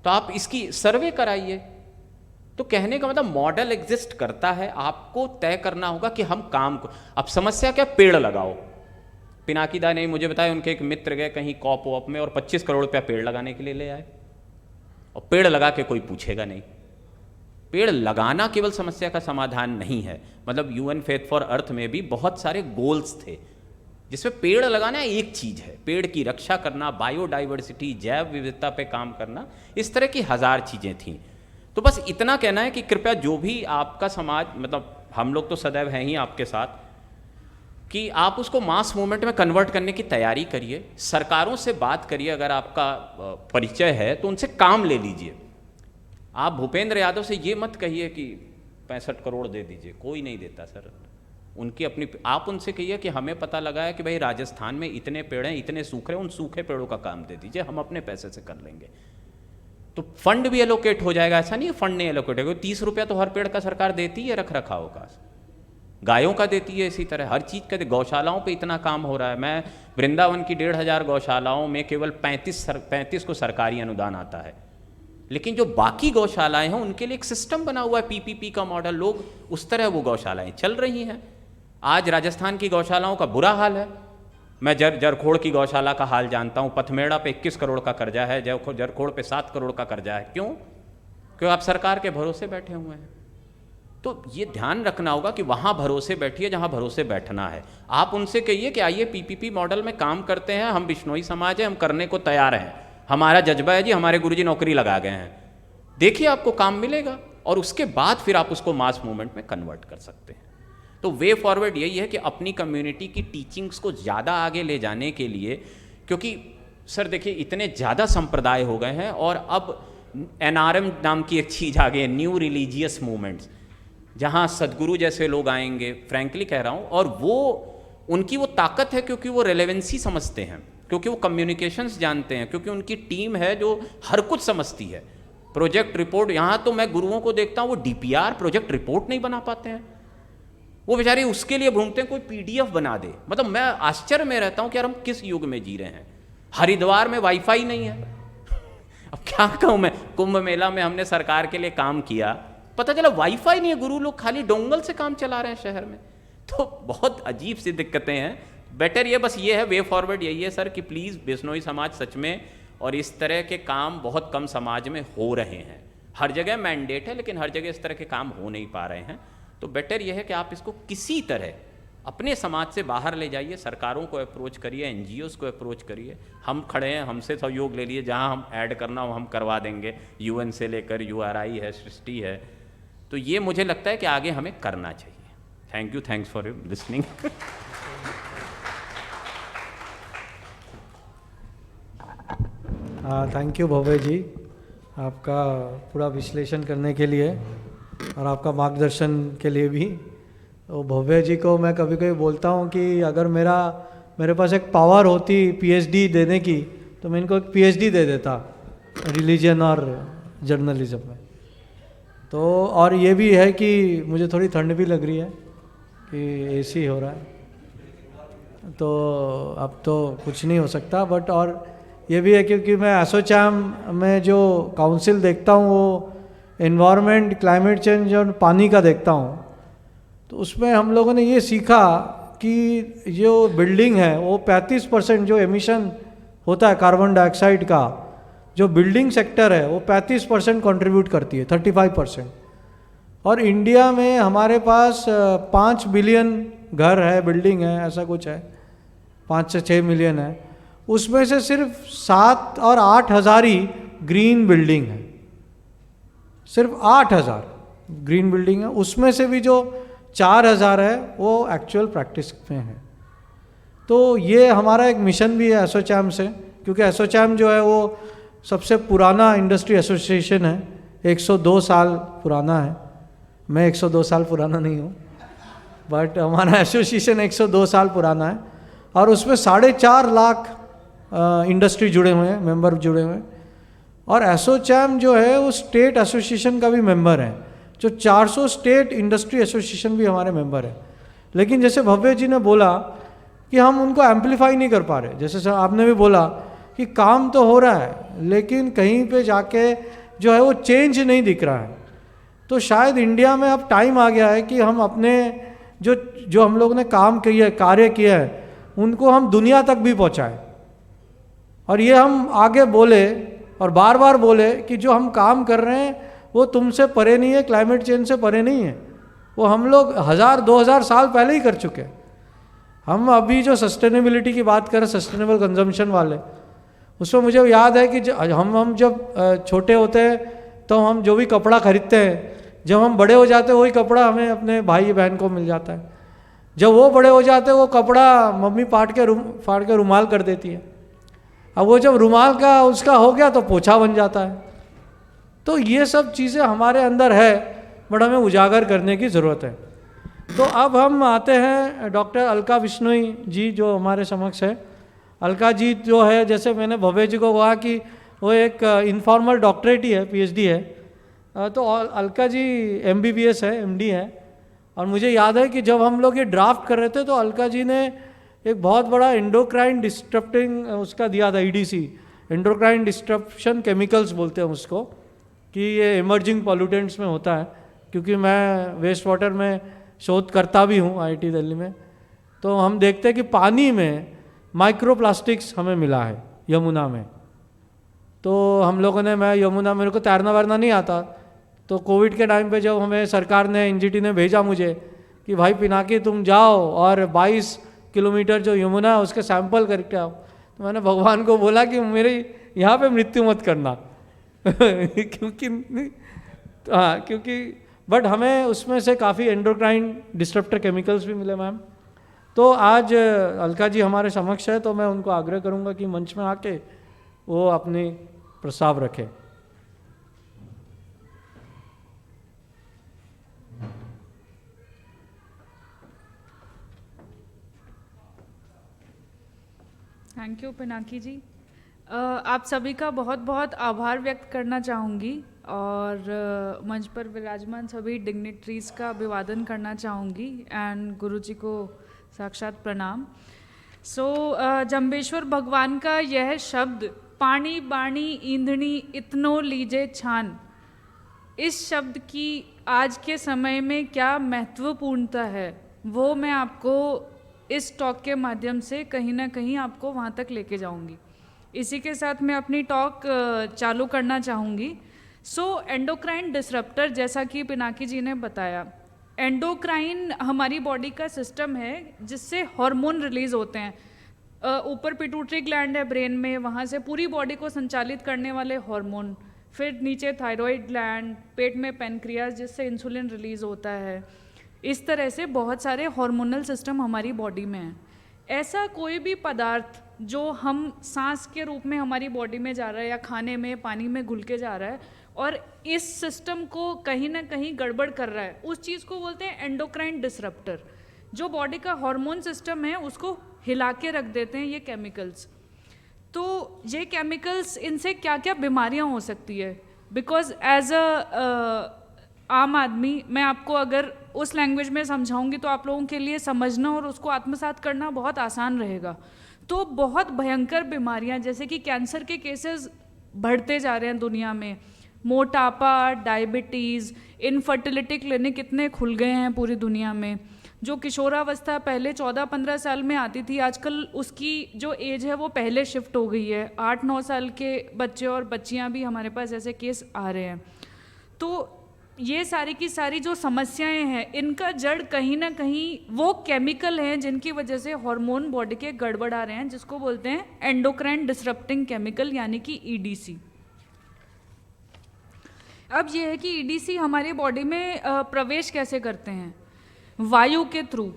तो आप इसकी सर्वे कराइए। तो कहने का मतलब मॉडल एग्जिस्ट करता है, आपको तय करना होगा कि हम काम को। अब समस्या क्या, पेड़ लगाओ। पिनाकी दा ने मुझे बताया, उनके एक मित्र गए कहीं कॉप वॉप में और 25 करोड़ रुपया पेड़ लगाने के लिए ले आए, और पेड़ लगा के कोई पूछेगा नहीं। पेड़ लगाना केवल समस्या का समाधान नहीं है। मतलब यूएन फेथ फॉर अर्थ में भी बहुत सारे गोल्स थे जिसमें पेड़ लगाना एक चीज है, पेड़ की रक्षा करना, बायोडाइवर्सिटी, जैव विविधता पे काम करना, इस तरह की 1000 चीजें थीं। तो बस इतना कहना है कि कृपया जो भी आपका समाज, मतलब हम लोग तो सदैव हैं ही आपके साथ, कि आप उसको मास मूवमेंट में कन्वर्ट करने की तैयारी करिए। सरकारों से बात करिए, अगर आपका परिचय है तो उनसे काम ले लीजिए। आप भूपेंद्र यादव से ये मत कहिए कि 65 करोड़ दे दीजिए, कोई नहीं देता सर। उनकी अपनी, आप उनसे कहिए कि हमें पता लगा है कि भाई राजस्थान में इतने पेड़ हैं, इतने सूख रहे हैं, उन सूखे पेड़ों का काम दे दीजिए, हम अपने पैसे से कर लेंगे। तो फंड भी एलोकेट हो जाएगा। ऐसा नहीं है फंड नहीं एलोकेट होगा, 30 रुपया तो हर पेड़ का सरकार देती है रख रखाव का, गायों का देती है, इसी तरह हर चीज़ का। गौशालाओं पे इतना काम हो रहा है। मैं वृंदावन की 1500 गौशालाओं में केवल 35 को सरकारी अनुदान आता है, लेकिन जो बाकी गौशालाएं हैं उनके लिए एक सिस्टम बना हुआ है, पीपीपी का मॉडल, लोग उस तरह वो गौशालाएं चल रही हैं। आज राजस्थान की गौशालाओं का बुरा हाल है। मैं जरखोड़ की गौशाला का हाल जानता हूँ। पथमेड़ा पे 21 करोड़ का कर्जा है, जरखोड़ पे 7 करोड़ का कर्जा है। क्यों आप सरकार के भरोसे बैठे हुए हैं। तो ये ध्यान रखना होगा कि वहाँ भरोसे बैठिए जहाँ भरोसे बैठना है। आप उनसे कहिए कि आइए पीपीपी मॉडल में काम करते हैं, हम बिश्नोई समाज है, हम करने को तैयार हैं, हमारा जज्बा है जी, हमारे गुरुजी नौकरी लगा गए हैं, देखिए आपको काम मिलेगा। और उसके बाद फिर आप उसको मास मूवमेंट में कन्वर्ट कर सकते हैं। तो वे फॉरवर्ड यही है कि अपनी कम्युनिटी की टीचिंग्स को ज़्यादा आगे ले जाने के लिए, क्योंकि सर देखिए इतने ज़्यादा संप्रदाय हो गए हैं, और अब एनआरएम नाम की एक चीज़ आ गई है, न्यू रिलीजियस मूवमेंट्स, जहाँ सदगुरु जैसे लोग आएंगे, फ्रैंकली कह रहा हूँ, और वो उनकी वो ताकत है क्योंकि वो रेलेवेंसी समझते हैं, क्योंकि वो कम्युनिकेशंस जानते हैं, क्योंकि उनकी टीम है जो हर कुछ समझती है। प्रोजेक्ट रिपोर्ट, यहाँ तो मैं गुरुओं को देखता हूँ वो डीपीआर प्रोजेक्ट रिपोर्ट नहीं बना पाते हैं, वो बेचारे उसके लिए ढूंढते हैं कोई पीडीएफ बना दे। मतलब मैं आश्चर्य में रहता हूँ कि यार हम किस युग में जी रहे हैं। हरिद्वार में वाईफाई नहीं है। अब क्या कहूँ मैं, कुंभ मेला में हमने सरकार के लिए काम किया, पता चला वाईफाई नहीं है, गुरु लोग खाली डोंगल से काम चला रहे हैं शहर में। तो बहुत अजीब सी दिक्कतें हैं। बेटर ये बस ये है, वे फॉरवर्ड यही है सर कि प्लीज़ बिश्नोई समाज सच में, और इस तरह के काम बहुत कम समाज में हो रहे हैं। हर जगह मैंडेट है लेकिन हर जगह इस तरह के काम हो नहीं पा रहे हैं। तो बेटर यह है कि आप इसको किसी तरह अपने समाज से बाहर ले जाइए, सरकारों को अप्रोच करिए, एनजीओज़ को अप्रोच करिए। हम खड़े हैं, हमसे सहयोग ले लिए, जहां हम ऐड करना हो हम करवा देंगे, यूएन से लेकर यूआरआई है, सृष्टि है। तो ये मुझे लगता है कि आगे हमें करना चाहिए। Thank you, thanks for listening. Thank you Bhavya ji, आपका पूरा विश्लेषण करने के लिए और आपका मार्गदर्शन के लिए भी। तो भव्य जी को मैं कभी कभी बोलता हूँ कि अगर मेरे पास एक पावर होती पीएचडी देने की, तो मैं इनको एक पीएचडी दे देता रिलीजन और जर्नलिज्म में। तो और ये भी है कि मुझे थोड़ी ठंड भी लग रही है कि एसी हो रहा है, तो अब तो कुछ नहीं हो सकता। बट और ये भी है क्योंकि मैं एसोचैम में जो काउंसिल देखता हूँ वो एनवायरनमेंट, क्लाइमेट चेंज और पानी का देखता हूँ। तो उसमें हम लोगों ने ये सीखा कि जो बिल्डिंग है वो 35% जो एमिशन होता है कार्बन डाइऑक्साइड का, जो बिल्डिंग सेक्टर है वो 35% कंट्रीब्यूट करती है, 35%। और इंडिया में हमारे पास 5 बिलियन घर है, बिल्डिंग है, ऐसा कुछ है, 5 से 6 मिलियन है। उसमें से सिर्फ 7 और 8 हज़ार ही ग्रीन बिल्डिंग है, सिर्फ 8,000 ग्रीन बिल्डिंग है। उसमें से भी जो 4,000 है वो एक्चुअल प्रैक्टिस में है। तो ये हमारा एक मिशन भी है एसोचैम से, क्योंकि एसोचैम जो है वो सबसे पुराना इंडस्ट्री एसोसिएशन है, 102 साल पुराना है। मैं 102 साल पुराना नहीं हूँ, बट हमारा एसोसिएशन 102 साल पुराना है और उसमें 4.5 लाख इंडस्ट्री जुड़े हुए हैं, मेंबर जुड़े हुए हैं। और एसोचैम जो है वो स्टेट एसोसिएशन का भी मेंबर है, जो 400 स्टेट इंडस्ट्री एसोसिएशन भी हमारे मेंबर है। लेकिन जैसे भव्य जी ने बोला कि हम उनको एम्पलीफाई नहीं कर पा रहे, जैसे आपने भी बोला कि काम तो हो रहा है लेकिन कहीं पे जाके जो है वो चेंज नहीं दिख रहा है। तो शायद इंडिया में अब टाइम आ गया है कि हम अपने जो हम लोगों ने काम किया है, कार्य किया है, उनको हम दुनिया तक भी पहुंचाएं। और ये हम आगे बोले और बार बार बोले कि जो हम काम कर रहे हैं वो तुमसे परे नहीं है, क्लाइमेट चेंज से परे नहीं है, वो हम लोग 1000-2000 साल पहले ही कर चुके हैं। हम अभी जो सस्टेनेबिलिटी की बात करें, सस्टेनेबल कंजम्पशन वाले, उसमें मुझे याद है कि हम जब छोटे होते हैं तो हम जो भी कपड़ा खरीदते हैं, जब हम बड़े हो जाते हैं वही कपड़ा हमें अपने भाई बहन को मिल जाता है। जब वो बड़े हो जाते हैं वो कपड़ा मम्मी फाड़ के रुमाल कर देती है। अब वो जब रुमाल का उसका हो गया तो पोछा बन जाता है। तो ये सब चीज़ें हमारे अंदर है, बट हमें उजागर करने की ज़रूरत है। तो अब हम आते हैं डॉक्टर अलका बिश्नोई जी जो हमारे समक्ष है। अलका जी जो है, जैसे मैंने भव्य जी को कहा कि वो एक इनफॉर्मल डॉक्टरेट ही है, PhD है, तो अलका जी MBBS है, MD है। और मुझे याद है कि जब हम लोग ये ड्राफ्ट कर रहे थे तो अलका जी ने एक बहुत बड़ा एंडोक्राइन डिस्ट्रप्टिंग उसका दिया था, EDC, एंडोक्राइन डिस्ट्रप्शन केमिकल्स बोलते हैं उसको, कि ये इमर्जिंग पॉल्यूटेंट्स में होता है। क्योंकि मैं वेस्ट वाटर में शोध करता भी हूँ IIT दिल्ली में, तो हम देखते हैं कि पानी में माइक्रो प्लास्टिक्स हमें मिला है यमुना में। तो हम लोगों ने, मैं यमुना, मेरे को तैरना वैरना नहीं आता, तो कोविड के टाइम पे जब हमें सरकार ने, NGT ने भेजा मुझे कि भाई पिनाकी तुम जाओ और 22 किलोमीटर जो यमुना है उसके सैंपल करके आओ, तो मैंने भगवान को बोला कि मेरी यहाँ पे मृत्यु मत करना क्योंकि बट हमें उसमें से काफ़ी एंडोक्राइन डिस्ट्रप्टर केमिकल्स भी मिले मैम। तो आज अलका जी हमारे समक्ष है, तो मैं उनको आग्रह करूँगा कि मंच में आके वो अपनी प्रस्ताव रखें। थैंक यू पिनाकी जी। आप सभी का बहुत बहुत आभार व्यक्त करना चाहूँगी और मंच पर विराजमान सभी डिग्निटरीज का अभिवादन करना चाहूँगी एंड गुरुजी को साक्षात प्रणाम। जम्बेश्वर भगवान का यह शब्द पानी बाणी ईंधनी इतनो लीजे छान, इस शब्द की आज के समय में क्या महत्वपूर्णता है वो मैं आपको इस टॉक के माध्यम से कहीं ना कहीं आपको वहाँ तक लेके जाऊँगी। इसी के साथ मैं अपनी टॉक चालू करना चाहूँगी। एंडोक्राइन डिसरप्टर, जैसा कि पिनाकी जी ने बताया, एंडोक्राइन हमारी बॉडी का सिस्टम है जिससे हार्मोन रिलीज होते हैं। ऊपर पिट्यूटरी ग्लैंड है ब्रेन में, वहाँ से पूरी बॉडी को संचालित करने वाले हार्मोन, फिर नीचे थायराइड ग्लैंड, पेट में पेनक्रियास जिससे इंसुलिन रिलीज होता है। इस तरह से बहुत सारे हार्मोनल सिस्टम हमारी बॉडी में है। ऐसा कोई भी पदार्थ जो हम सांस के रूप में हमारी बॉडी में जा रहा है या खाने में, पानी में घुल के जा रहा है और इस सिस्टम को कहीं ना कहीं गड़बड़ कर रहा है, उस चीज़ को बोलते हैं एंडोक्राइन डिसरप्टर। जो बॉडी का हार्मोन सिस्टम है उसको हिला के रख देते हैं ये केमिकल्स। तो ये केमिकल्स, इनसे क्या क्या बीमारियां हो सकती है, बिकॉज एज अ आम आदमी मैं आपको अगर उस लैंग्वेज में समझाऊंगी तो आप लोगों के लिए समझना और उसको आत्मसात करना बहुत आसान रहेगा। तो बहुत भयंकर बीमारियां, जैसे कि कैंसर के केसेस बढ़ते जा रहे हैं दुनिया में, मोटापा, डायबिटीज़, इनफर्टिलिटी क्लिनिक इतने खुल गए हैं पूरी दुनिया में। जो किशोरावस्था पहले 14-15 साल में आती थी, आजकल उसकी जो एज है वो पहले शिफ्ट हो गई है। 8-9 साल के बच्चे और बच्चियां भी हमारे पास ऐसे केस आ रहे हैं। तो ये सारी की सारी जो समस्याएं हैं, इनका जड़ कहीं ना कहीं वो केमिकल हैं जिनकी वजह से हार्मोन बॉडी के गड़बड़ आ रहे हैं, जिसको बोलते हैं एंडोक्राइन डिसरप्टिंग केमिकल, यानी कि ईडीसी। अब ये है कि ईडीसी हमारी बॉडी में प्रवेश कैसे करते हैं? वायु के थ्रू।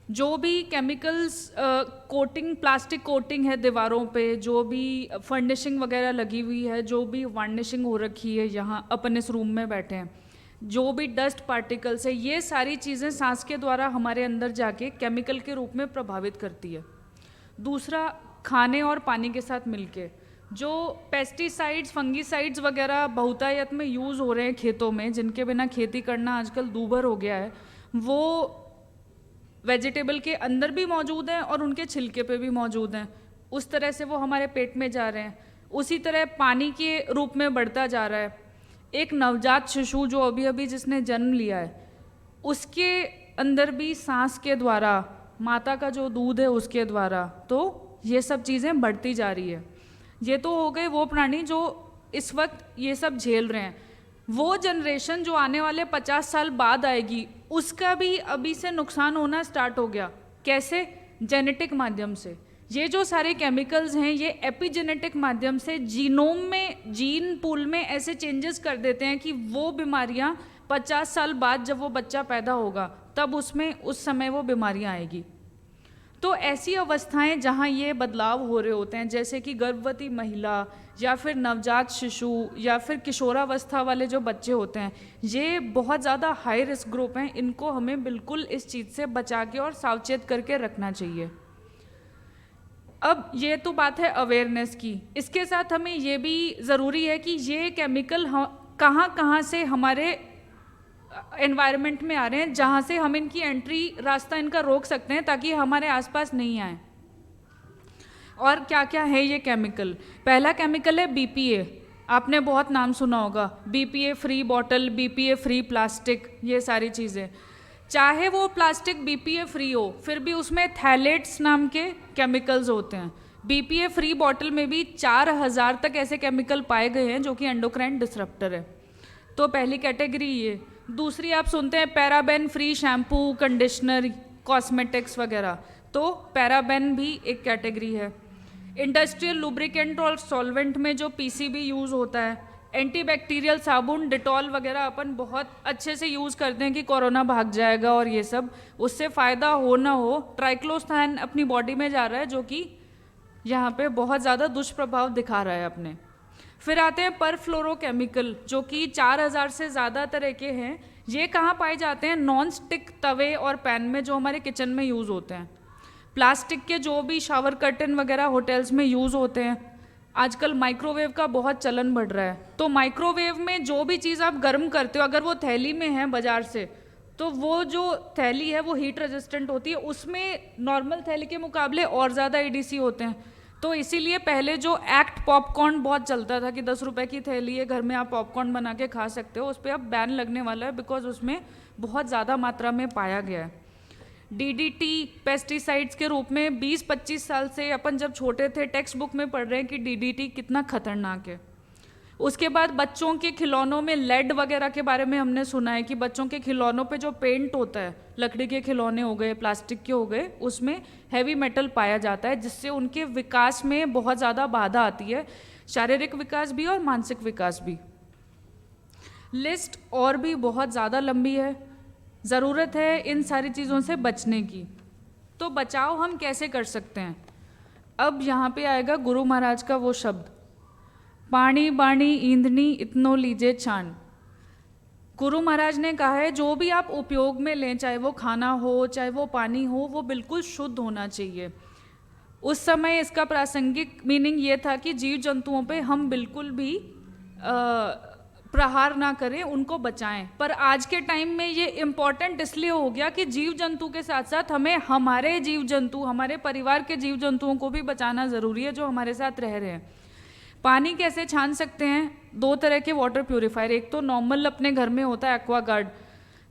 जो भी केमिकल्स कोटिंग, प्लास्टिक कोटिंग है दीवारों पे, जो भी फर्निशिंग वगैरह लगी हुई है, जो भी वार्निशिंग हो रखी है, यहाँ अपन इस रूम में बैठे हैं, जो भी डस्ट पार्टिकल्स है, ये सारी चीज़ें सांस के द्वारा हमारे अंदर जाके केमिकल के रूप में प्रभावित करती है। दूसरा, खाने और पानी के साथ मिलके जो पेस्टिसाइड्स, फंगीसाइड्स वगैरह बहुतायत में यूज़ हो रहे हैं खेतों में, जिनके बिना खेती करना आजकल दूभर हो गया है, वो वेजिटेबल के अंदर भी मौजूद हैं और उनके छिलके पे भी मौजूद हैं। उस तरह से वो हमारे पेट में जा रहे हैं। उसी तरह पानी के रूप में बढ़ता जा रहा है। एक नवजात शिशु जो अभी अभी जिसने जन्म लिया है, उसके अंदर भी सांस के द्वारा, माता का जो दूध है उसके द्वारा, तो ये सब चीज़ें बढ़ती जा रही है। ये तो हो गए वो प्राणी जो इस वक्त ये सब झेल रहे हैं। वो जनरेशन जो आने वाले 50 साल बाद आएगी, उसका भी अभी से नुकसान होना स्टार्ट हो गया। कैसे? जेनेटिक माध्यम से। ये जो सारे केमिकल्स हैं, ये एपिजेनेटिक माध्यम से जीनोम में, जीन पूल में ऐसे चेंजेस कर देते हैं कि वो बीमारियां 50 साल बाद जब वो बच्चा पैदा होगा, तब उसमें उस समय वो बीमारियां आएगी। तो ऐसी अवस्थाएं जहां ये बदलाव हो रहे होते हैं, जैसे कि गर्भवती महिला या फिर नवजात शिशु या फिर किशोरावस्था वाले जो बच्चे होते हैं, ये बहुत ज़्यादा हाई रिस्क ग्रुप हैं। इनको हमें बिल्कुल इस चीज़ से बचा के और सावचेत करके रखना चाहिए। अब ये तो बात है अवेयरनेस की। इसके साथ हमें ये भी ज़रूरी है कि ये केमिकल कहाँ कहाँ से हमारे एनवायरनमेंट में आ रहे हैं, जहाँ से हम इनकी एंट्री, रास्ता इनका रोक सकते हैं ताकि हमारे आसपास नहीं आए। और क्या क्या है ये केमिकल? पहला केमिकल है BPA। आपने बहुत नाम सुना होगा, BPA free bottle, BPA free plastic, ये सारी चीज़ें। चाहे वो प्लास्टिक BPA फ्री हो, फिर भी उसमें थैलेट्स नाम के केमिकल्स होते हैं। BPA फ्री बॉटल में भी 4000 तक ऐसे केमिकल पाए गए हैं जो कि एंडोक्राइन डिसरप्टर है। तो पहली कैटेगरी ये। दूसरी आप सुनते हैं paraben free shampoo, conditioner, cosmetics वगैरह, तो पैराबेन भी एक कैटेगरी है। इंडस्ट्रियल लुब्रिकेंट और सॉल्वेंट में जो PCB यूज़ होता है, एंटीबैक्टीरियल साबुन, डिटॉल वगैरह अपन बहुत अच्छे से यूज़ करते हैं कि कोरोना भाग जाएगा और ये सब, उससे फ़ायदा हो ना हो, ट्राइक्लोस्थैन अपनी बॉडी में जा रहा है जो कि यहाँ पे बहुत ज़्यादा दुष्प्रभाव दिखा रहा है अपने। फिर आते हैं परफ्लोरोकेमिकल, जो कि 4000 से ज़्यादा तरह के हैं। ये कहाँ पाए जाते हैं? नॉन स्टिक तवे और पैन में जो हमारे किचन में यूज़ होते हैं। प्लास्टिक के जो भी शावर कर्टन वगैरह होटल्स में यूज़ होते हैं। आजकल माइक्रोवेव का बहुत चलन बढ़ रहा है, तो माइक्रोवेव में जो भी चीज़ आप गर्म करते हो, अगर वो थैली में है बाजार से, तो वो जो थैली है वो हीट रेजिस्टेंट होती है, उसमें नॉर्मल थैली के मुकाबले और ज़्यादा EDC होते हैं। तो इसीलिए पहले जो एक्ट पॉपकॉर्न बहुत चलता था कि 10 रुपए की थैली है, घर में आप पॉपकॉर्न बना के खा सकते हो, उस पर अब बैन लगने वाला है, बिकॉज उसमें बहुत ज़्यादा मात्रा में पाया गया है। DDT पेस्टिसाइड्स के रूप में 20-25 साल से अपन जब छोटे थे टेक्स्ट बुक में पढ़ रहे हैं कि DDT कितना खतरनाक है। उसके बाद बच्चों के खिलौनों में लेड वगैरह के बारे में हमने सुना है कि बच्चों के खिलौनों पे जो पेंट होता है, लकड़ी के खिलौने हो गए, प्लास्टिक के हो गए, उसमें हैवी मेटल पाया जाता है, जिससे उनके विकास में बहुत ज़्यादा बाधा आती है, शारीरिक विकास भी और मानसिक विकास भी। लिस्ट और भी बहुत ज़्यादा लंबी है। ज़रूरत है इन सारी चीज़ों से बचने की। तो बचाव हम कैसे कर सकते हैं? अब यहाँ पे आएगा गुरु महाराज का वो शब्द, पानी बाणी ईंधनी इतनो लीजे छान। गुरु महाराज ने कहा है जो भी आप उपयोग में लें, चाहे वो खाना हो चाहे वो पानी हो, वो बिल्कुल शुद्ध होना चाहिए। उस समय इसका प्रासंगिक मीनिंग ये था कि जीव जंतुओं पे हम बिल्कुल भी प्रहार ना करें, उनको बचाएं। पर आज के टाइम में ये इम्पॉर्टेंट इसलिए हो गया कि जीव जंतु के साथ साथ हमें हमारे जीव जंतु, हमारे परिवार के जीव जंतुओं को भी बचाना ज़रूरी है जो हमारे साथ रह रहे हैं। पानी कैसे छान सकते हैं? 2 तरह के वाटर प्यूरीफायर, एक तो नॉर्मल अपने घर में होता है एक्वागार्ड,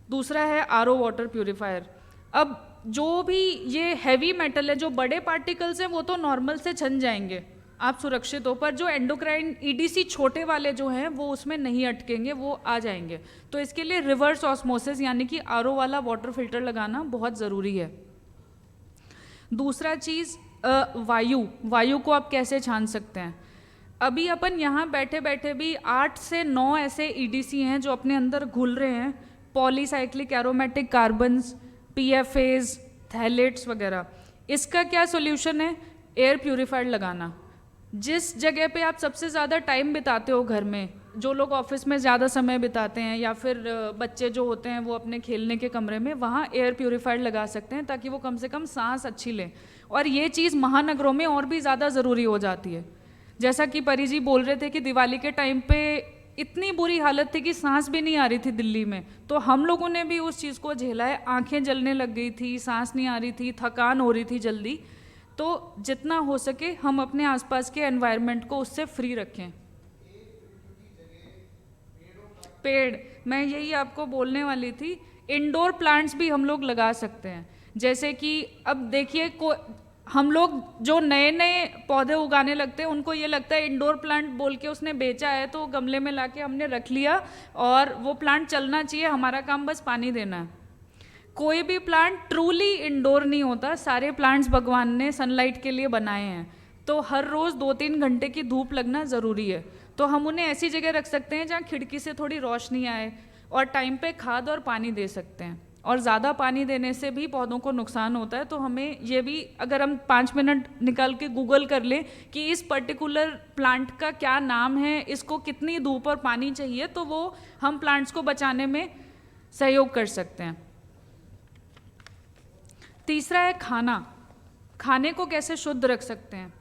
दूसरा है आरओ वाटर प्यूरीफायर। अब जो भी ये हैवी मेटल है, जो बड़े पार्टिकल्स हैं वो तो नॉर्मल से छन जाएंगे, आप सुरक्षित हो, पर जो एंडोक्राइन ईडीसी छोटे वाले जो हैं वो उसमें नहीं अटकेंगे, वो आ जाएंगे। तो इसके लिए रिवर्स ऑस्मोसिस यानी कि आरओ वाला वाटर फिल्टर लगाना बहुत ज़रूरी है। दूसरा चीज़ वायु को आप कैसे छान सकते हैं? अभी अपन यहाँ बैठे बैठे भी 8 से 9 ऐसे ईडीसी हैं जो अपने अंदर घुल रहे हैं, पॉलीसाइक्लिक एरोमेटिक कार्बन्स, पीएफएज, थैलेट्स वगैरह। इसका क्या सोल्यूशन है? एयर प्यूरीफायर लगाना। जिस जगह पे आप सबसे ज़्यादा टाइम बिताते हो घर में, जो लोग ऑफिस में ज़्यादा समय बिताते हैं या फिर बच्चे जो होते हैं वो अपने खेलने के कमरे में, वहाँ एयर प्यूरीफायर लगा सकते हैं ताकि वो कम से कम सांस अच्छी लें। और ये चीज़ महानगरों में और भी ज़्यादा ज़रूरी हो जाती है। जैसा कि परी जी बोल रहे थे कि दिवाली के टाइम पे इतनी बुरी हालत थी कि सांस भी नहीं आ रही थी दिल्ली में, तो हम लोगों ने भी उस चीज़ को झेला है। आंखें जलने लग गई थी, सांस नहीं आ रही थी, थकान हो रही थी जल्दी। तो जितना हो सके हम अपने आसपास के एनवायरनमेंट को उससे फ्री रखें। पेड़, मैं यही आपको बोलने वाली थी, इंडोर प्लांट्स भी हम लोग लगा सकते हैं। जैसे कि अब देखिए, हम लोग जो नए नए पौधे उगाने लगते हैं उनको ये लगता है इंडोर प्लांट बोल के उसने बेचा है तो गमले में लाके हमने रख लिया और वो प्लांट चलना चाहिए, हमारा काम बस पानी देना है। कोई भी प्लांट ट्रूली इंडोर नहीं होता। सारे प्लांट्स भगवान ने सनलाइट के लिए बनाए हैं, तो हर रोज़ 2-3 घंटे की धूप लगना ज़रूरी है। तो हम उन्हें ऐसी जगह रख सकते हैं जहाँ खिड़की से थोड़ी रोशनी आए और टाइम पे खाद और पानी दे सकते हैं। और ज़्यादा पानी देने से भी पौधों को नुकसान होता है। तो हमें ये भी, अगर हम 5 मिनट निकाल के गूगल कर लें कि इस पर्टिकुलर प्लांट का क्या नाम है, इसको कितनी धूप और पानी चाहिए, तो वो हम प्लांट्स को बचाने में सहयोग कर सकते हैं। तीसरा है खाना। खाने को कैसे शुद्ध रख सकते हैं?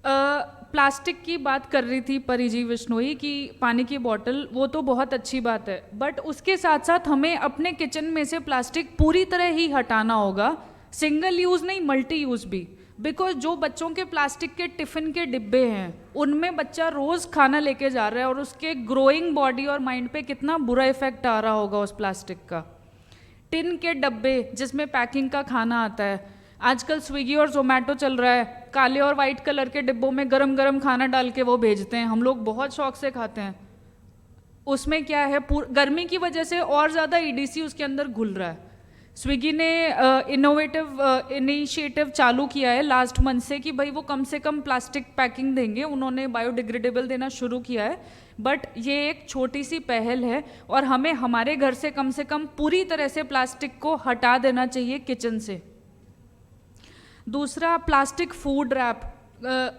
प्लास्टिक की बात कर रही थी परी जी विश्नोई की, पानी की बोतल, वो तो बहुत अच्छी बात है, बट उसके साथ साथ हमें अपने किचन में से प्लास्टिक पूरी तरह ही हटाना होगा। सिंगल यूज़ नहीं, मल्टी यूज़ भी। बिकॉज जो बच्चों के प्लास्टिक के टिफ़िन के डिब्बे हैं उनमें बच्चा रोज़ खाना लेके जा रहा है और उसके ग्रोइंग बॉडी और माइंड पे कितना बुरा इफेक्ट आ रहा होगा उस प्लास्टिक का। टिन के डब्बे जिसमें पैकिंग का खाना आता है, आजकल स्विगी और जोमेटो चल रहा है, काले और वाइट कलर के डिब्बों में गरम गरम खाना डाल के वो भेजते हैं, हम लोग बहुत शौक से खाते हैं। उसमें क्या है, गर्मी की वजह से और ज़्यादा ईडीसी उसके अंदर घुल रहा है। स्विगी ने इनोवेटिव इनिशिएटिव चालू किया है लास्ट मंथ से कि भाई वो कम से कम प्लास्टिक पैकिंग देंगे। उन्होंने बायोडिग्रेडेबल देना शुरू किया है, बट ये एक छोटी सी पहल है और हमें हमारे घर से कम पूरी तरह से प्लास्टिक को हटा देना चाहिए किचन से। दूसरा, प्लास्टिक फूड रैप,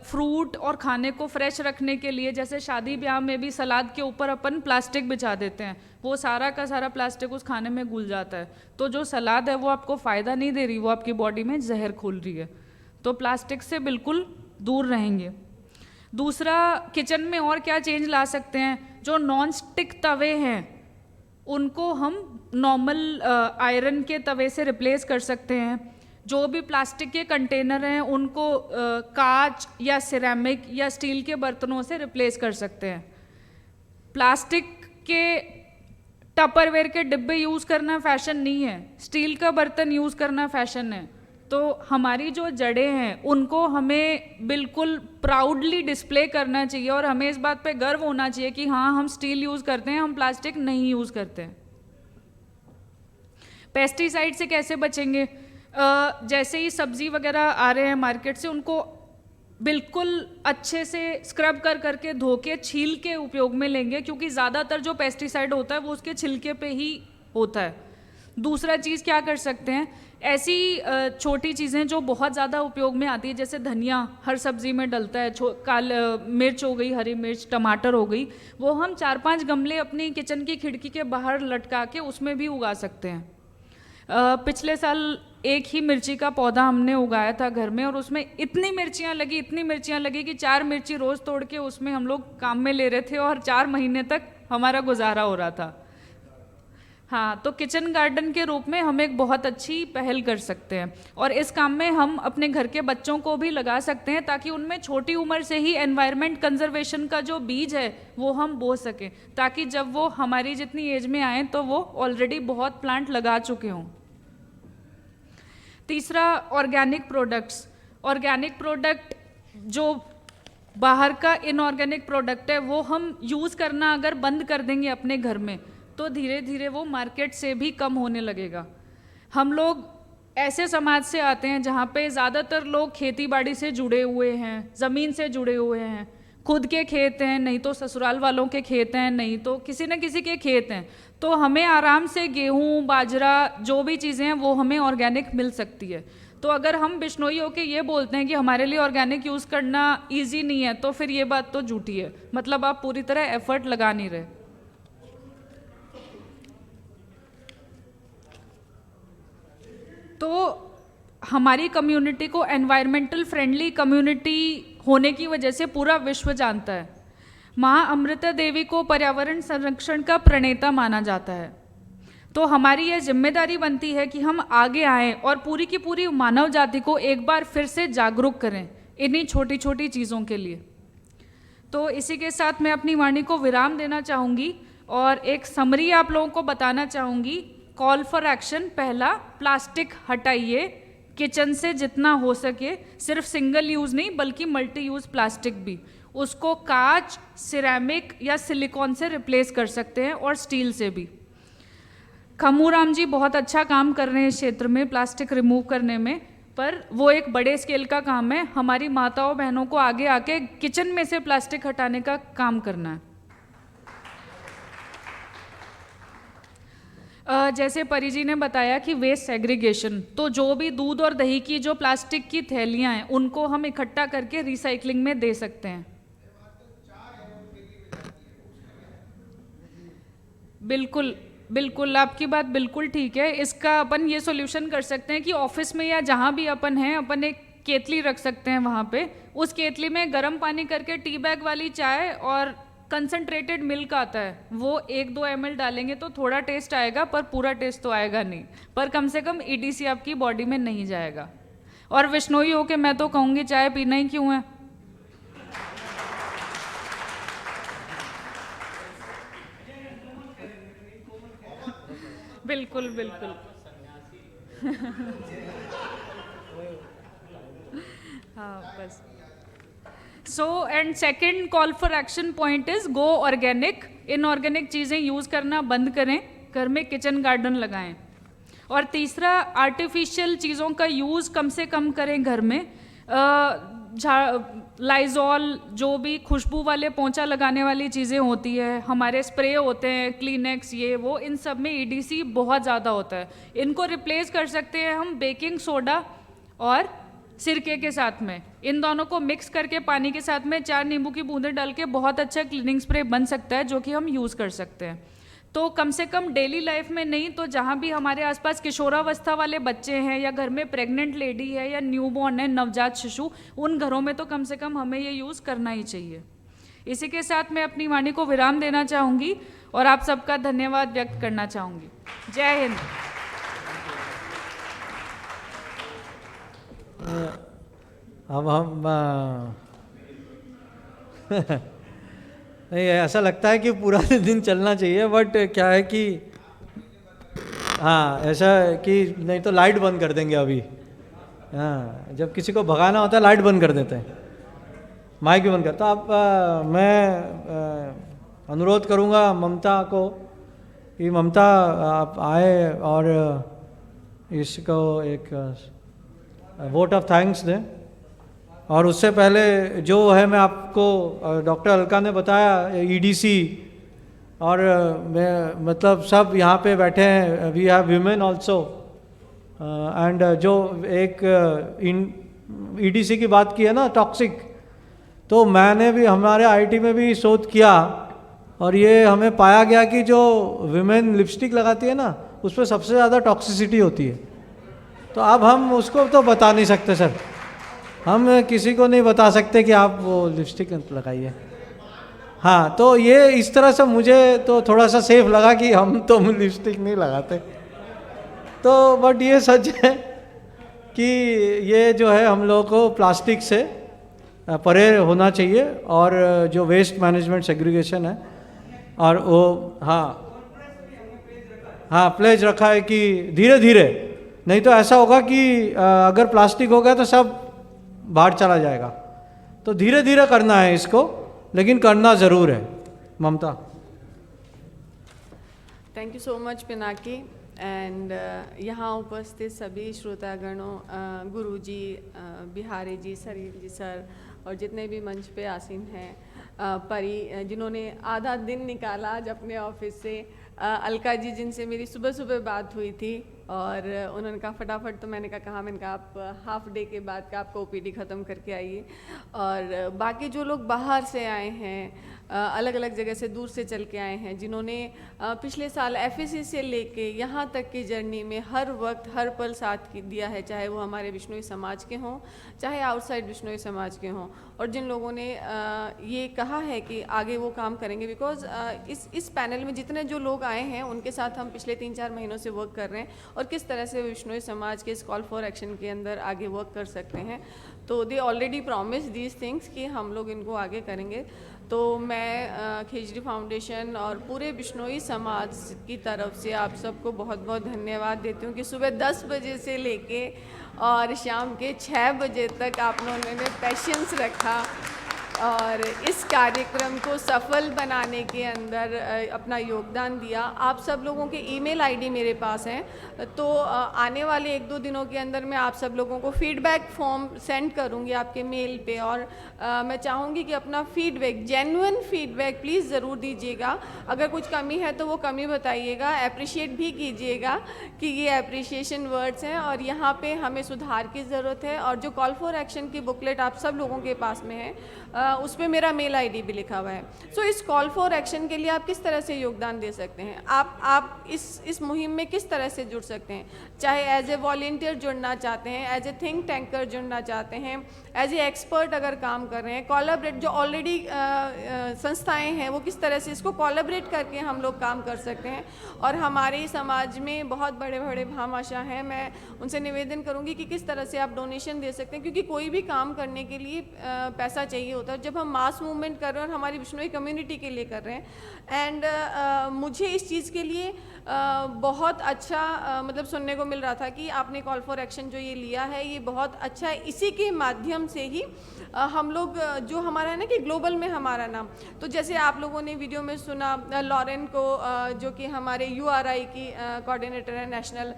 फ्रूट और खाने को फ्रेश रखने के लिए, जैसे शादी ब्याह में भी सलाद के ऊपर अपन प्लास्टिक बिछा देते हैं, वो सारा का सारा प्लास्टिक उस खाने में घुल जाता है। तो जो सलाद है वो आपको फ़ायदा नहीं दे रही, वो आपकी बॉडी में जहर खोल रही है। तो प्लास्टिक से बिल्कुल दूर रहेंगे। दूसरा, किचन में और क्या चेंज ला सकते हैं? जो नॉन स्टिक तवे हैं उनको हम नॉर्मल आयरन के तवे से रिप्लेस कर सकते हैं। जो भी प्लास्टिक के कंटेनर हैं उनको कांच या सिरेमिक या स्टील के बर्तनों से रिप्लेस कर सकते हैं। प्लास्टिक के टपरवेयर के डिब्बे यूज़ करना फैशन नहीं है, स्टील का बर्तन यूज़ करना फैशन है। तो हमारी जो जड़ें हैं उनको हमें बिल्कुल प्राउडली डिस्प्ले करना चाहिए और हमें इस बात पे गर्व होना चाहिए कि हाँ, हम स्टील यूज़ करते हैं, हम प्लास्टिक नहीं यूज़ करते हैं। पेस्टिसाइड से कैसे बचेंगे? जैसे ही सब्जी वगैरह आ रहे हैं मार्केट से, उनको बिल्कुल अच्छे से स्क्रब कर करके धो के छील के उपयोग में लेंगे, क्योंकि ज़्यादातर जो पेस्टिसाइड होता है वो उसके छिलके पे ही होता है। दूसरा चीज़ क्या कर सकते हैं, ऐसी छोटी चीज़ें जो बहुत ज़्यादा उपयोग में आती है, जैसे धनिया हर सब्ज़ी में डलता है, मिर्च हो गई, हरी मिर्च, टमाटर हो गई, वो हम 4-5 गमले अपनी किचन की खिड़की के बाहर लटका के उसमें भी उगा सकते हैं। पिछले साल एक ही मिर्ची का पौधा हमने उगाया था घर में और उसमें इतनी मिर्चियाँ लगी कि 4 मिर्ची रोज़ तोड़ के उसमें हम लोग काम में ले रहे थे और 4 महीने तक हमारा गुजारा हो रहा था। हाँ, तो किचन गार्डन के रूप में हम एक बहुत अच्छी पहल कर सकते हैं और इस काम में हम अपने घर के बच्चों को भी लगा सकते हैं ताकि उनमें छोटी उम्र से ही एनवायरनमेंट कंजर्वेशन का जो बीज है वो हम बो सकें, ताकि जब वो हमारी जितनी एज में आए तो वो ऑलरेडी बहुत प्लांट लगा चुके हों। तीसरा, ऑर्गेनिक प्रोडक्ट्स। ऑर्गेनिक प्रोडक्ट जो बाहर का इनऑर्गेनिक प्रोडक्ट है वो हम यूज़ करना अगर बंद कर देंगे अपने घर में तो धीरे धीरे वो मार्केट से भी कम होने लगेगा। हम लोग ऐसे समाज से आते हैं जहाँ पे ज़्यादातर लोग खेती बाड़ी से जुड़े हुए हैं, ज़मीन से जुड़े हुए हैं, खुद के खेत हैं, नहीं तो ससुराल वालों के खेत हैं, नहीं तो किसी न किसी के खेत हैं, तो हमें आराम से गेहूँ, बाजरा, जो भी चीज़ें हैं वो हमें ऑर्गेनिक मिल सकती है। तो अगर हम बिश्नोई होके ये बोलते हैं कि हमारे लिए ऑर्गेनिक यूज़ करना ईजी नहीं है, तो फिर ये बात तो झूठी है, मतलब आप पूरी तरह एफर्ट लगा नहीं रहे। तो हमारी कम्युनिटी को एनवायरमेंटल फ्रेंडली कम्युनिटी होने की वजह से पूरा विश्व जानता है। माँ अमृता देवी को पर्यावरण संरक्षण का प्रणेता माना जाता है। तो हमारी यह जिम्मेदारी बनती है कि हम आगे आएं और पूरी की पूरी मानव जाति को एक बार फिर से जागरूक करें इन्हीं छोटी छोटी चीज़ों के लिए। तो इसी के साथ मैं अपनी वाणी को विराम देना चाहूँगी और एक समरी आप लोगों को बताना चाहूँगी। Call for action. पहला, प्लास्टिक हटाइए किचन से जितना हो सके, सिर्फ सिंगल यूज़ नहीं बल्कि मल्टी यूज़ प्लास्टिक भी, उसको कांच, सिरेमिक या सिलिकॉन से रिप्लेस कर सकते हैं और स्टील से भी। खमूराम जी बहुत अच्छा काम कर रहे हैं इस क्षेत्र में प्लास्टिक रिमूव करने में, पर वो एक बड़े स्केल का काम है। हमारी माताओं बहनों को आगे आके किचन में से प्लास्टिक हटाने का काम करना है। जैसे परी जी ने बताया कि वेस्ट सेग्रीगेशन, तो जो भी दूध और दही की जो प्लास्टिक की थैलियाँ हैं उनको हम इकट्ठा करके रिसाइकलिंग में दे सकते हैं। बिल्कुल बिल्कुल, आपकी बात बिल्कुल ठीक है। इसका अपन ये सॉल्यूशन कर सकते हैं कि ऑफिस में या जहाँ भी अपन हैं, अपन एक केतली रख सकते हैं वहाँ पे। उस केतली में गर्म पानी करके टी बैग वाली चाय और कंसनट्रेटेड मिल्क आता है, वो 1-2 ml डालेंगे तो थोड़ा टेस्ट आएगा, पर पूरा टेस्ट तो आएगा नहीं, पर कम से कम EDC आपकी बॉडी में नहीं जाएगा। और विश्नोई हो के मैं तो कहूँगी चाय पीना ही क्यों है। बिल्कुल बिल्कुल। हाँ बस। So and second call for action point is go organic. Inorganic चीज़ें यूज़ करना बंद करें, घर में किचन गार्डन लगाएं। और तीसरा, आर्टिफिशियल चीज़ों का यूज़ कम से कम करें घर में। लाइजॉल, जो भी खुशबू वाले पोंछा लगाने वाली चीज़ें होती है, हमारे स्प्रे होते हैं, क्लीनेक्स, ये वो, इन सब में EDC बहुत ज़्यादा होता है। इनको रिप्लेस कर सकते हैं हम बेकिंग सोडा और सिरके के साथ में। इन दोनों को मिक्स करके पानी के साथ में 4 नींबू की बूंदें डाल के बहुत अच्छा क्लीनिंग स्प्रे बन सकता है, जो कि हम यूज़ कर सकते हैं। तो कम से कम डेली लाइफ में नहीं तो जहाँ भी हमारे आसपास किशोरावस्था वाले बच्चे हैं या घर में प्रेग्नेंट लेडी है या न्यूबॉर्न है, नवजात शिशु, उन घरों में तो कम से कम हमें ये यूज़ करना ही चाहिए। इसी के साथ मैं अपनी वाणी को विराम देना चाहूँगी और आप सबका धन्यवाद व्यक्त करना चाहूँगी। जय हिंद। अब हम नहीं, ऐसा लगता है कि पूरा दिन चलना चाहिए, बट क्या है कि हाँ, ऐसा है कि नहीं तो लाइट बंद कर देंगे अभी। हाँ, जब किसी को भगाना होता है लाइट बंद कर देते हैं, माइक भी बंद करता। अब मैं अनुरोध करूँगा ममता को कि ममता आप आए और इसको एक वोट ऑफ थैंक्स दें। और उससे पहले जो है, मैं आपको डॉक्टर अलका ने बताया EDC, और मैं मतलब सब यहाँ पे बैठे हैं, we have women also, and जो एक EDC की बात की है ना, टॉक्सिक, तो मैंने भी हमारे IIT में भी शोध किया और ये हमें पाया गया कि जो वीमेन लिपस्टिक लगाती है ना, उस पर सबसे ज़्यादा टॉक्सिसिटी होती है। तो अब हम उसको तो बता नहीं सकते सर, हम किसी को नहीं बता सकते कि आप वो लिपस्टिक लगाइए। हाँ, तो ये इस तरह से मुझे तो थोड़ा सा सेफ लगा कि हम तो लिपस्टिक नहीं लगाते, तो बट ये सच है कि ये जो है हम लोगों को प्लास्टिक से परे होना चाहिए, और जो वेस्ट मैनेजमेंट सेग्रीगेशन है, और वो हाँ प्लेज रखा है कि धीरे धीरे, नहीं तो ऐसा होगा कि अगर प्लास्टिक हो गया तो सब बाहर चला जाएगा, तो धीरे धीरे करना है इसको, लेकिन करना ज़रूर है। Mamata. Thank you so much Pinaki and यहाँ उपस्थित सभी श्रोतागणों, गुरुजी, बिहारी जी, सरील जी सर, और जितने भी मंच पे आसीन हैं, परी जिन्होंने आधा दिन निकाला आज अपने ऑफिस से, अलका जी जिनसे मेरी सुबह सुबह बात हुई थी और उन्होंने कहा फटाफट, तो मैंने कहा मैंने कहा आप हाफ डे के बाद का आपका ओपीडी ख़त्म करके आइए, और बाकी जो लोग बाहर से आए हैं, अलग अलग जगह से दूर से चल के आए हैं, जिन्होंने पिछले साल एफएससी से लेके यहाँ तक की जर्नी में हर वक्त हर पल साथ दिया है, चाहे वो हमारे बिश्नोई समाज के हों, चाहे आउटसाइड बिश्नोई समाज के हों, और जिन लोगों ने ये कहा है कि आगे वो काम करेंगे, बिकॉज इस पैनल में जितने जो लोग आए हैं उनके साथ हम पिछले 3-4 महीनों से वर्क कर रहे हैं, और किस तरह से बिश्नोई समाज के इस कॉल फॉर एक्शन के अंदर आगे वर्क कर सकते हैं, तो they already promise these things कि हम लोग इनको आगे करेंगे। तो मैं खिचड़ी फाउंडेशन और पूरे बिश्नोई समाज की तरफ से आप सबको बहुत बहुत धन्यवाद देती हूँ कि सुबह 10 बजे से लेके और शाम के 6 बजे तक आप लोगों ने पेशेंस रखा और इस कार्यक्रम को सफल बनाने के अंदर अपना योगदान दिया। आप सब लोगों के ईमेल आईडी मेरे पास हैं, तो आने वाले 1-2 दिनों के अंदर मैं आप सब लोगों को फीडबैक फॉर्म सेंड करूंगी आपके मेल पे, और मैं चाहूँगी कि अपना फीडबैक, जेन्युइन फीडबैक प्लीज़ ज़रूर दीजिएगा। अगर कुछ कमी है तो वो कमी बताइएगा, अप्रिशिएट भी कीजिएगा कि ये अप्रिशिएशन वर्ड्स हैं और यहाँ पे हमें सुधार की ज़रूरत है। और जो कॉल फॉर एक्शन की बुकलेट आप सब लोगों के पास में है, उस पर मेरा मेल आईडी भी लिखा हुआ है। सो इस कॉल फॉर एक्शन के लिए आप किस तरह से योगदान दे सकते हैं, आप इस मुहिम में किस तरह से जुड़ सकते हैं, चाहे एज ए वॉलेंटियर जुड़ना चाहते हैं, एज ए थिंक टैंकर जुड़ना चाहते हैं, एज ए एक्सपर्ट अगर काम कर रहे हैं, कोलैबोरेट जो ऑलरेडी संस्थाएं हैं वो किस तरह से इसको कोलैबोरेट करके हम लोग काम कर सकते हैं। और हमारे समाज में बहुत बड़े बड़े भामाशाह हैं, मैं उनसे निवेदन करूंगी कि किस तरह से आप डोनेशन दे सकते हैं, क्योंकि कोई भी काम करने के लिए पैसा चाहिए होता है। जब हम मास मूवमेंट कर रहे हैं और हमारी बिश्नोई कम्युनिटी के लिए कर रहे हैं, एंड मुझे इस चीज़ के लिए बहुत अच्छा मतलब सुनने को मिल रहा था कि आपने कॉल फॉर एक्शन जो ये लिया है ये बहुत अच्छा है। इसी के माध्यम से ही हम लोग जो हमारा है ना कि ग्लोबल में हमारा नाम, तो जैसे आप लोगों ने वीडियो में सुना लॉरेन को, जो कि हमारे URI की कोऑर्डिनेटर है नेशनल,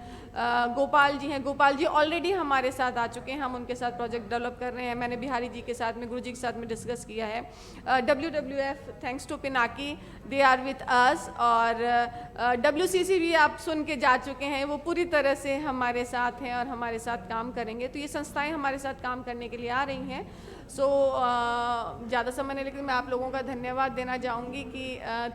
गोपाल जी हैं, गोपाल जी ऑलरेडी हमारे साथ आ चुके हैं, हम उनके साथ प्रोजेक्ट डेवलप कर रहे हैं। मैंने बिहारी जी के साथ में, गुरु जी के साथ में डिस्कस किया है। WWF thanks to Pinaki, they are with us, और WCC भी आप सुन के जा चुके हैं, वो पूरी तरह से हमारे साथ हैं और हमारे साथ काम करेंगे। तो ये संस्थाएं हमारे साथ काम करने के लिए आ रही हैं। सो ज़्यादा समय नहीं, लेकिन मैं आप लोगों का धन्यवाद देना चाहूँगी कि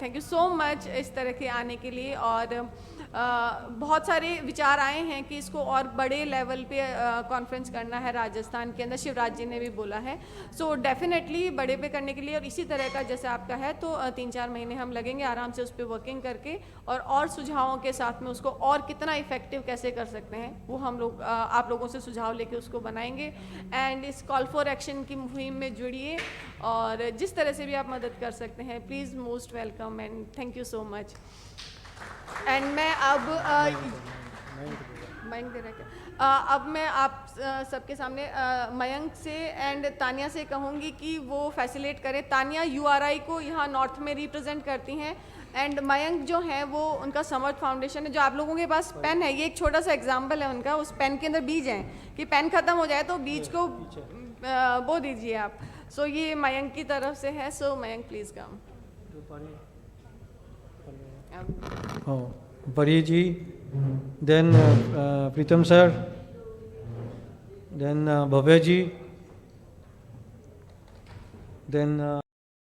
थैंक यू सो मच इस तरह के आने के लिए। और बहुत सारे विचार आए हैं कि इसको और बड़े लेवल पे कॉन्फ्रेंस करना है राजस्थान के अंदर, शिवराज जी ने भी बोला है। सो डेफिनेटली बड़े पे करने के लिए, और इसी तरह का जैसे आपका है, तो 3-4 महीने हम लगेंगे आराम से उस पर वर्किंग करके, और सुझावों के साथ में उसको और कितना इफेक्टिव कैसे कर सकते हैं वो हम लोग आप लोगों से सुझाव लेके उसको बनाएंगे। एंड इस कॉल फॉर एक्शन की मुहिम में जुड़िए, और जिस तरह से भी आप मदद कर सकते हैं please most welcome, and thank you so much. And मैं अब माइक दे रहा अब मैं आप सबके सामने मयंक से एंड तानिया से कहूँगी कि वो फैसिलेट करें। तानिया URI को यहाँ नॉर्थ में रिप्रेजेंट करती हैं, एंड मयंक जो है वो उनका समर्थ फाउंडेशन है। जो आप लोगों के पास पेन है, ये एक छोटा सा एग्जाम्पल है उनका, उस पेन के अंदर बीज हैं कि पेन ख़त्म हो जाए तो बीज को बो दीजिए आप। सो ये मयंक की तरफ से है। सो मयंक प्लीज़ कम। परी जी, देन प्रीतम सर, देन भव्य जी, देन